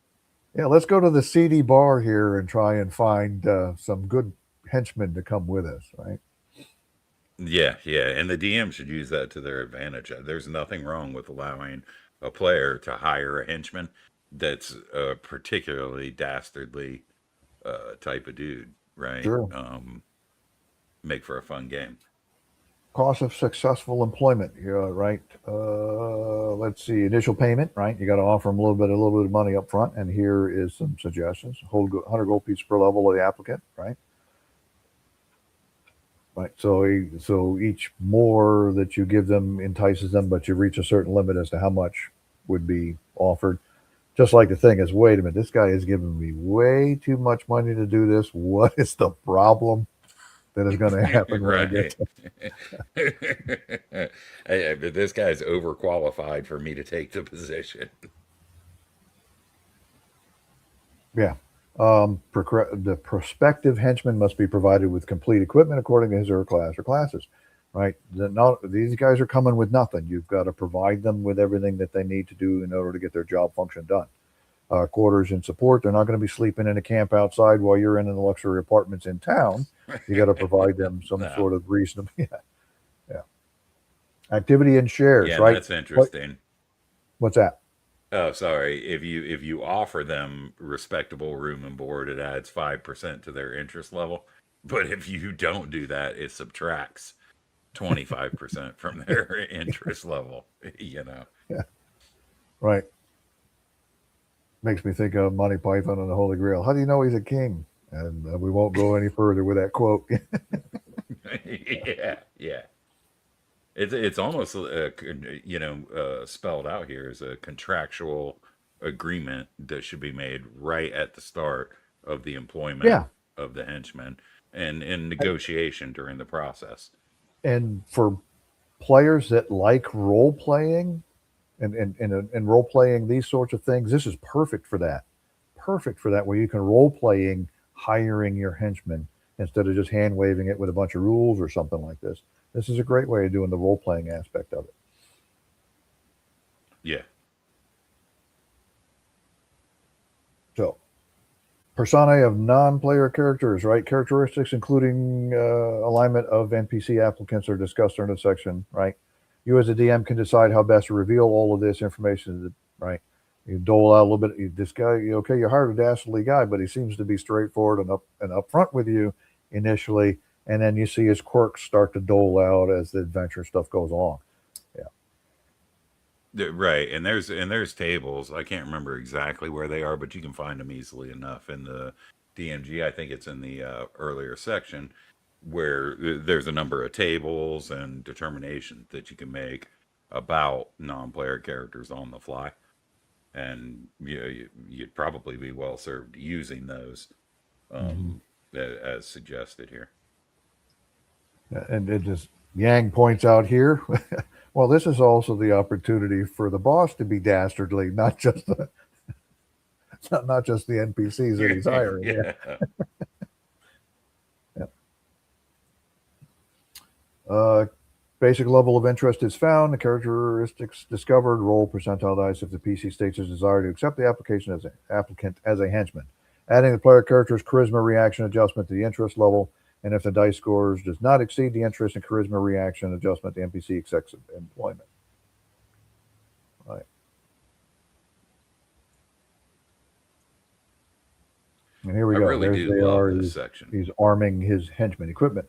Yeah, let's go to the seedy bar here and try and find some good henchmen to come with us, right? Yeah, yeah, and the DM should use that to their advantage. There's nothing wrong with allowing a player to hire a henchman that's a particularly dastardly type of dude, right? Sure. Make for a fun game. Cost of successful employment, yeah, right? Let's see, initial payment, right? You got to offer them a little bit of money up front, and here is some suggestions: hold 100 gold pieces per level of the applicant, right? Right. So each more that you give them entices them, but you reach a certain limit as to how much would be offered. Just like the thing is, wait a minute, this guy is giving me way too much money to do this. What is the problem that is going to happen when I get Right. to? But this guy's overqualified for me to take the position. Yeah. The prospective henchman must be provided with complete equipment according to his or her class or classes, right? These guys are coming with nothing. You've got to provide them with everything that they need to do in order to get their job function done. Quarters and support. They're not going to be sleeping in a camp outside while you're in the luxury apartments in town. You got to provide them some No. sort of reasonable, yeah, yeah. Activity and shares, Yeah, and right? that's interesting. What's that? Oh, sorry. If you offer them respectable room and board, it adds 5% to their interest level. But if you don't do that, it subtracts 25% from their interest level. You know. Yeah, right. Makes me think of Monty Python and the Holy Grail. How do you know he's a king? And we won't go any further with that quote. Yeah, yeah. It's almost spelled out here as a contractual agreement that should be made right at the start of the employment Yeah, of the henchman and in negotiation during the process. and for players that like role playing and role playing these sorts of things, this is perfect for that. Perfect for that, where you can role playing hiring your henchmen instead of just hand waving it with a bunch of rules or something like this. This is a great way of doing the role playing aspect of it. Yeah. So, personae of non-player characters, right? Characteristics including alignment of NPC applicants are discussed during the section, right? You as a DM can decide how best to reveal all of this information, right? You dole out a little bit. This guy, okay, you hired a dastardly guy, but he seems to be straightforward and upfront with you initially, and then you see his quirks start to dole out as the adventure stuff goes along. Yeah, Right, and there's tables. I can't remember exactly where they are, but you can find them easily enough in the DMG. I think it's in the earlier section where there's a number of tables and determinations that you can make about non-player characters on the fly, and you'd probably be well served using those mm-hmm. as suggested here. And it just Yang points out here. Well, this is also the opportunity for the boss to be dastardly, not just not just the NPCs that he's hiring. Yeah. Yeah. Yeah. Basic level of interest is found. The characteristics discovered. Roll percentile dice if the PC states his desire to accept the application as an applicant as a henchman. Adding the player character's charisma reaction adjustment to the interest level, and if the dice scores does not exceed the interest and charisma reaction adjustment, the NPC accepts employment. Right. And here we I go. really There's do they love are. this section. He's arming his henchmen equipment.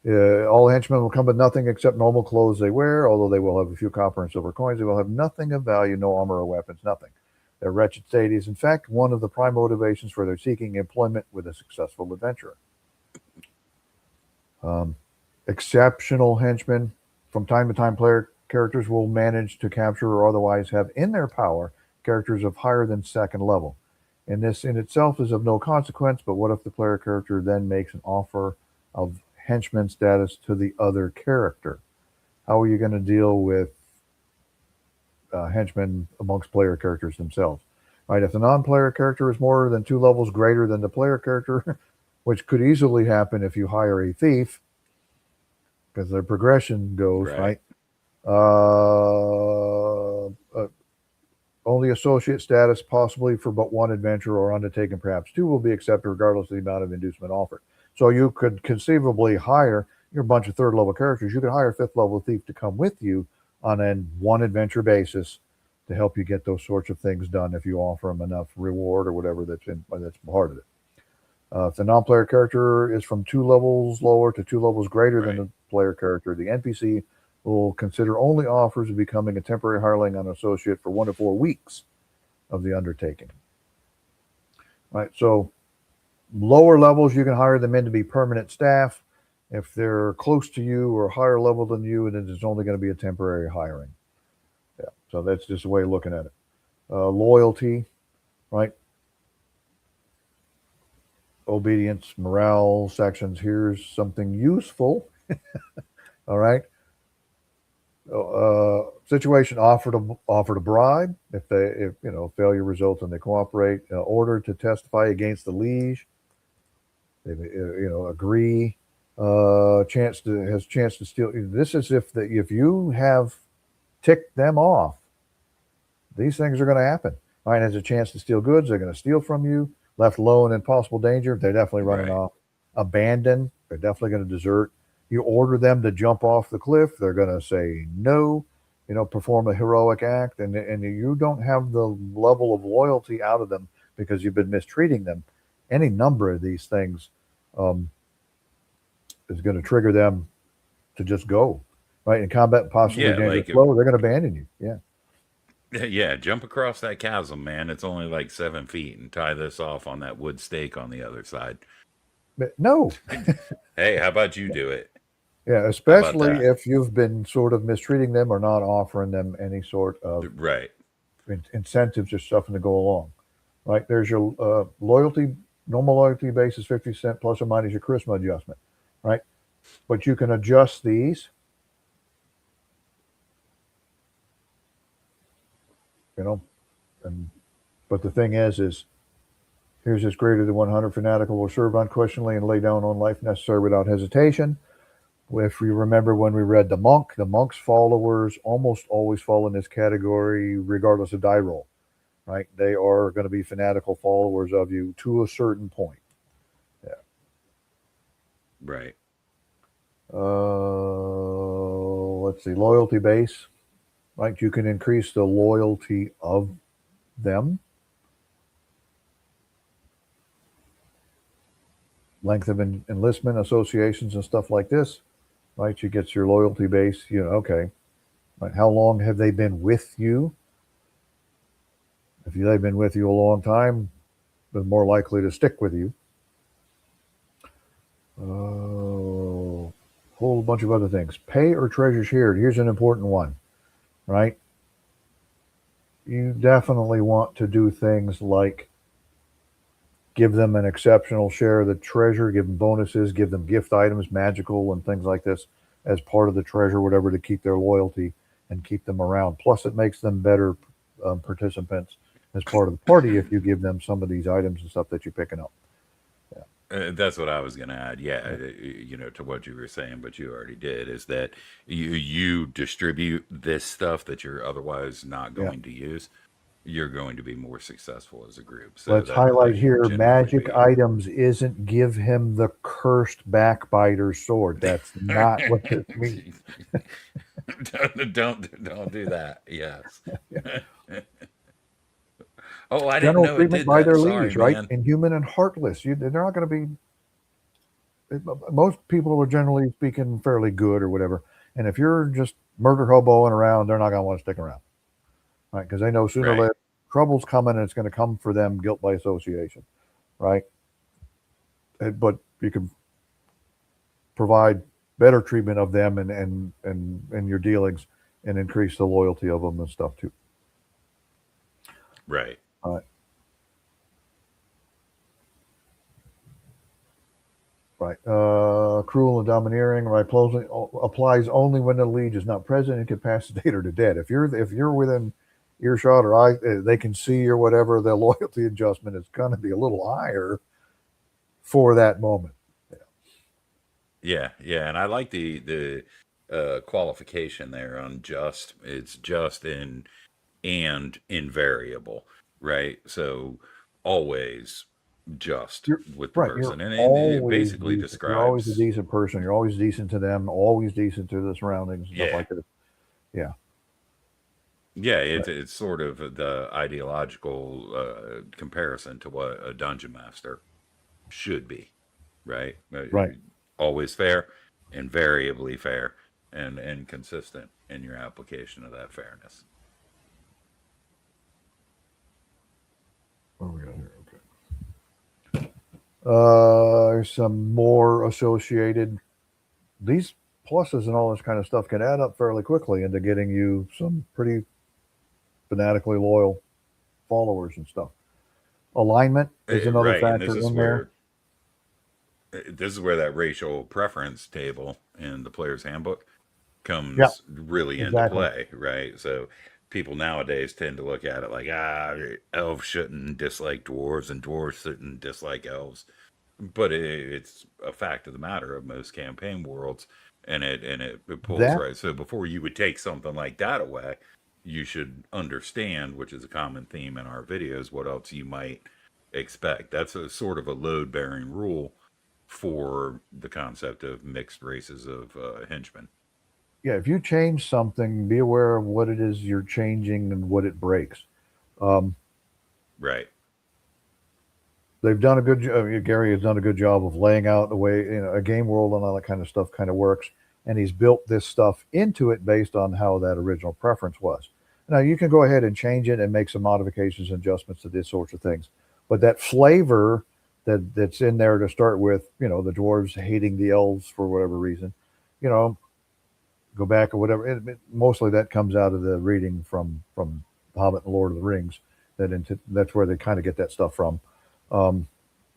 All henchmen will come with nothing except normal clothes they wear, although they will have a few copper and silver coins. They will have nothing of value, no armor or weapons, nothing. Their wretched state is, in fact, one of the prime motivations for their seeking employment with a successful adventurer. Exceptional henchmen. From time to time, player characters will manage to capture or otherwise have in their power characters of higher than second level. And this in itself is of no consequence, but what if the player character then makes an offer of henchman status to the other character? How are you going to deal with henchmen amongst player characters themselves? Right? If the non-player character is more than 2 levels greater than the player character, which could easily happen if you hire a thief, because their progression goes right. Only associate status, possibly for but one adventure or undertaking, perhaps 2, will be accepted regardless of the amount of inducement offered. So you could conceivably hire your bunch of 3rd level characters. You could hire a 5th level thief to come with you on a one adventure basis to help you get those sorts of things done if you offer them enough reward or whatever that's part of it. If the non-player character is from 2 levels lower to 2 levels greater than the player character, the NPC will consider only offers of becoming a temporary hireling on associate for 1 to 4 weeks of the undertaking. Right, so lower levels, you can hire them in to be permanent staff. If they're close to you or higher level than you, then it's only going to be a temporary hiring. Yeah, so that's just a way of looking at it. Loyalty, right? Obedience, morale sections. Here's something useful. All right. Situation offered a bribe if failure results and they cooperate. Order to testify against the liege. They agree. Chance to steal. This is if you have ticked them off, these things are going to happen. All right, has a chance to steal goods. They're going to steal from you. Left alone in possible danger, they're definitely running off. Abandoned, they're definitely going to desert. You order them to jump off the cliff, they're going to say no. Perform a heroic act, and you don't have the level of loyalty out of them because you've been mistreating them. Any number of these things is going to trigger them to just go. Right, in combat, possibly dangerous flow, they're going to abandon you. Yeah. Yeah, jump across that chasm, man. It's only like 7 feet, and tie this off on that wood stake on the other side. But no. Hey, how about you do it? Yeah, especially if you've been sort of mistreating them or not offering them any sort of incentives or something to go along. Right, there's your loyalty. Normal loyalty base is 50% plus or minus your charisma adjustment. Right, but you can adjust these. But the thing is here's this greater than 100 fanatical will serve unquestioningly and lay down on life necessary without hesitation. If you remember when we read the monk's followers almost always fall in this category regardless of die roll, right? They are going to be fanatical followers of you to a certain point. Yeah. Right. Let's see, loyalty base, right? You can increase the loyalty of them. Length of enlistment, associations, and stuff like this, right? You get your loyalty base. Okay, right? How long have they been with you? If they've been with you a long time, they're more likely to stick with you. Whole bunch of other things. Pay or treasure shared. Here's an important one, right? You definitely want to do things like give them an exceptional share of the treasure, give them bonuses, give them gift items, magical and things like this as part of the treasure, whatever, to keep their loyalty and keep them around. Plus, it makes them better participants as part of the party if you give them some of these items and stuff that you're picking up. Yeah. That's what I was going to add. Yeah, to what you were saying, but you already did, is that you distribute this stuff that you're otherwise not going to use. You're going to be more successful as a group. So let's highlight here, magic items isn't give him the cursed backbiter sword. That's not what this means. don't do that. Yes. Oh, I didn't General know it treatment did by that. their Sorry, liege, right? man. Inhuman and heartless. They're not going to be. Most people are generally speaking fairly good or whatever. And if you're just murder hoboing around, they're not going to want to stick around, right? Because they know sooner or Right. later trouble's coming, and it's going to come for them, guilt by association, right? But you can provide better treatment of them and your dealings, and increase the loyalty of them and stuff too. Right. Uh, right. Cruel and domineering. Right. Applies only when the liege is not present, incapacitated, or dead. If you're within earshot or they can see or whatever, the loyalty adjustment is going to be a little higher for that moment. Yeah, yeah, and I like the qualification there on just. It's just and invariable, right? So always just You're with the right. You're person, and it always basically decent. You're always a describes. decent person. You're always decent to them. Always decent to the surroundings and stuff Yeah, like that. Yeah. yeah, Right. it's sort of the ideological comparison to what a dungeon master should be, right? Right. Always fair, invariably fair, and consistent in your application of that fairness. What do we got here? Okay. There's some more associated. These pluses and all this kind of stuff can add up fairly quickly into getting you some pretty fanatically loyal followers and stuff. Alignment is another Right, and factor in there. this is where that racial preference table in the player's handbook Yeah, comes really into exactly. play, right? So people nowadays tend to look at it like, elves shouldn't dislike dwarves and dwarves shouldn't dislike elves. But it's a fact of the matter of most campaign worlds, and it pulls That right. So before you would take something like that away, you should understand, which is a common theme in our videos, what else you might expect. That's a sort of a load bearing rule for the concept of mixed races of henchmen. yeah, if you change something, be aware of what it is you're changing and what it breaks. Um, Right. they've done a good Gary has done a good job of laying out the way a game world and all that kind of stuff kind of works, and he's built this stuff into it based on how that original preference was. Now you can go ahead and change it and make some modifications and adjustments to these sorts of things, but that flavor that's in there to start with, the dwarves hating the elves for whatever reason, you know go back or whatever. Mostly that comes out of the reading from Hobbit and Lord of the Rings. That's where they kind of get that stuff from. Um,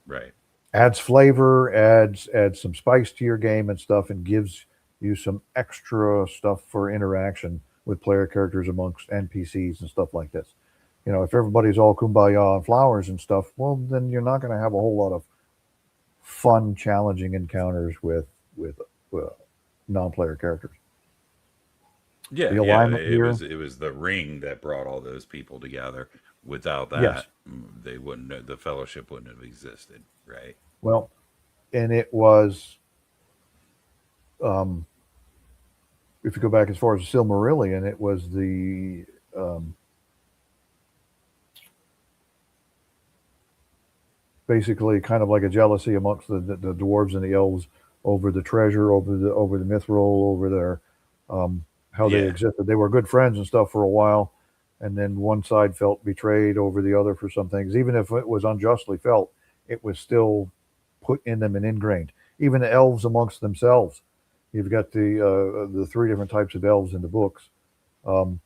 Right. adds flavor, adds some spice to your game and stuff, and gives you some extra stuff for interaction with player characters amongst NPCs and stuff like this. If everybody's all kumbaya and flowers and stuff, well, then you're not going to have a whole lot of fun, challenging encounters with uh, non-player characters. The Yeah, yeah. alignment here, It was the ring that brought all those people together. Without yes. that, they wouldn't. The fellowship wouldn't have existed. Right. Well, and it was, um, if you go back as far as the Silmarillion, it was um, basically kind of like a jealousy amongst the dwarves and the elves over the treasure, over the mithril, over their how they Yeah. existed. They were good friends and stuff for a while, and then one side felt betrayed over the other for some things. Even if it was unjustly felt, it was still put in them and ingrained. Even the elves amongst themselves. You've got the three different types of elves in the books. Um,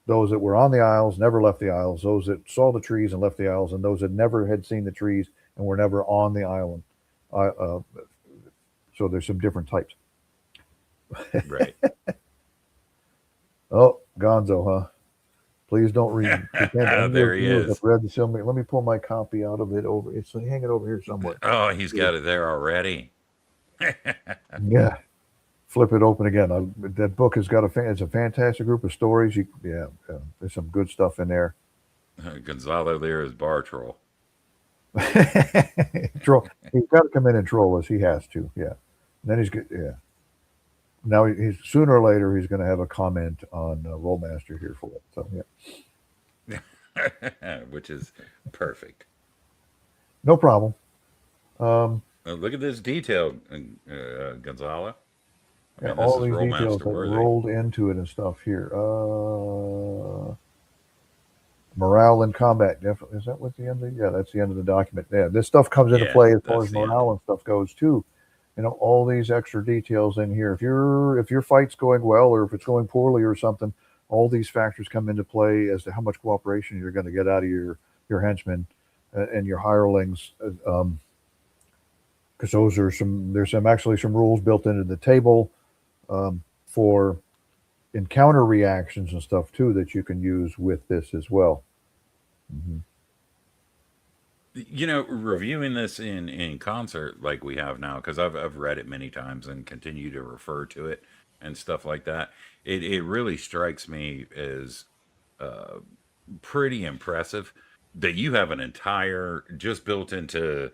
those that were on the Isles never left the Isles. Those that saw the trees and left the Isles, and those that never had seen the trees and were never on the island. So there's some different types. Right. Oh, Gonzo, huh? Please don't read. Pretend any There of he you have is. read the Silmarillion. Let me pull my copy out of it over. It's hanging over here somewhere. Oh, he's got it there already. Yeah, flip it open again. That book has got it's a fantastic group of stories. There's some good stuff in there. Gonzalo there is bar troll. Troll. He's got to come in and troll us. He has to. Yeah. And then he's good. Yeah. Now he's sooner or later he's going to have a comment on Rollmaster here for it. So yeah. which is perfect. No problem. Um, Look at this detail, Gonzalo. I yeah, mean, this all is these details Rollmaster that worthy. rolled into it and stuff here. Morale in combat. Definitely. Is that what the end of? Yeah, that's the end of the document. Yeah, this stuff comes into Yeah, play as far that's as the end. morale and stuff goes too. All these extra details in here. If your fight's going well or if it's going poorly or something, all these factors come into play as to how much cooperation you're going to get out of your henchmen and your hirelings. Because there's actually some rules built into the table for encounter reactions and stuff too that you can use with this as well. Mm-hmm. Reviewing this in concert like we have now, because I've read it many times and continue to refer to it and stuff like that. It really strikes me as pretty impressive that you have an entire just built into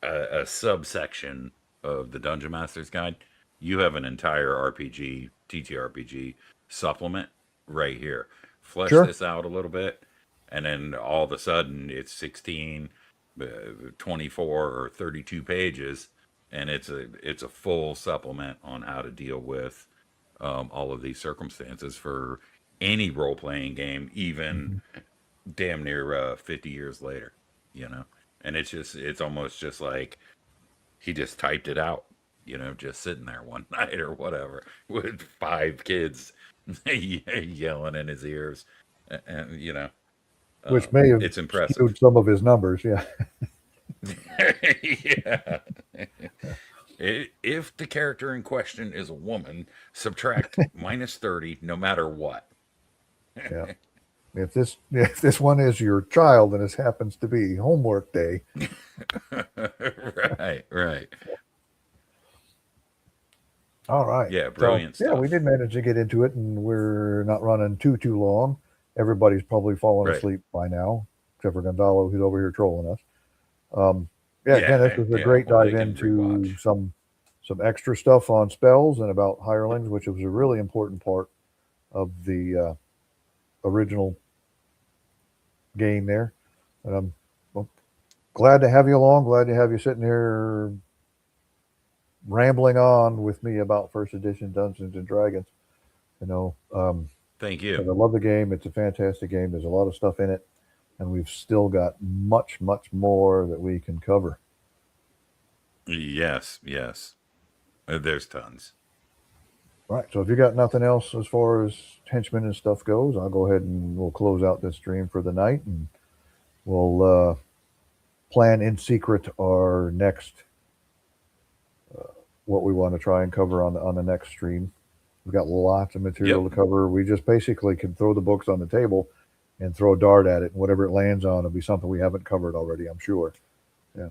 a subsection of the Dungeon Master's Guide. You have an entire RPG, TTRPG supplement right here. Flesh Sure. this out a little bit, and then all of a sudden it's 16, 24, or 32 pages, and it's a full supplement on how to deal with all of these circumstances for any role playing game, even Mm-hmm. damn near 50 years later. You know, and it's almost just like he just typed it out, just sitting there one night or whatever with five kids yelling in his ears. And, Which may have it's impressive. skewed some of his numbers. Yeah. Yeah. If the character in question is a woman, subtract -30 no matter what. Yeah. If this one is your child and it happens to be homework day. Right, right. All right. Yeah, So brilliant yeah, we stuff. did manage to get into it, and we're not running too long. Everybody's probably fallen Right. asleep by now, except for Gonzalo, who's over here trolling us. Yeah, again, this Yeah, was a yeah. great Well, dive they can into rewatch. some extra stuff on spells and about hirelings, which was a really important part of the original game there. And I'm well, glad to have you along. Glad to have you sitting here rambling on with me about first edition Dungeons and Dragons. You know, um, Thank because you. I love the game. It's a fantastic game. There's a lot of stuff in it, and we've still got much more that we can cover. Yes, yes. There's tons. All right. So if you got nothing else as far as henchmen and stuff goes, I'll go ahead and we'll close out this stream for the night, and we'll plan in secret our next what we want to try and cover on the next stream. We've got lots of material Yep. to cover. We just basically can throw the books on the table and throw a dart at it, and whatever it lands on will be something we haven't covered already. I'm sure. Yeah.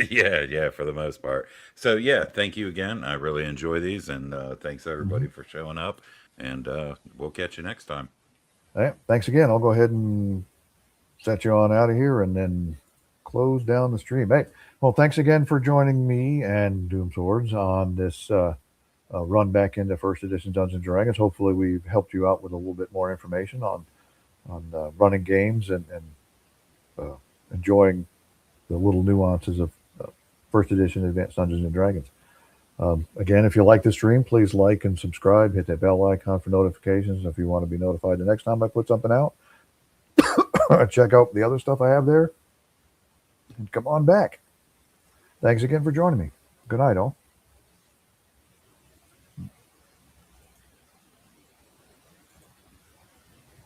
Yeah, yeah, for the most part. So yeah, thank you again. I really enjoy these, and thanks Mm-hmm. everybody for showing up. And we'll catch you next time. All right. Thanks again. I'll go ahead and set you on out of here and then close down the stream. Hey, well, thanks again for joining me and Doom Swords on this run back into first edition Dungeons and Dragons. Hopefully, we've helped you out with a little bit more information on running games and enjoying the little nuances of first edition Advanced Dungeons and Dragons. Again, if you like the stream, please like and subscribe. Hit that bell icon for notifications if you want to be notified the next time I put something out. Check out the other stuff I have there and come on back. Thanks again for joining me. Good night, all.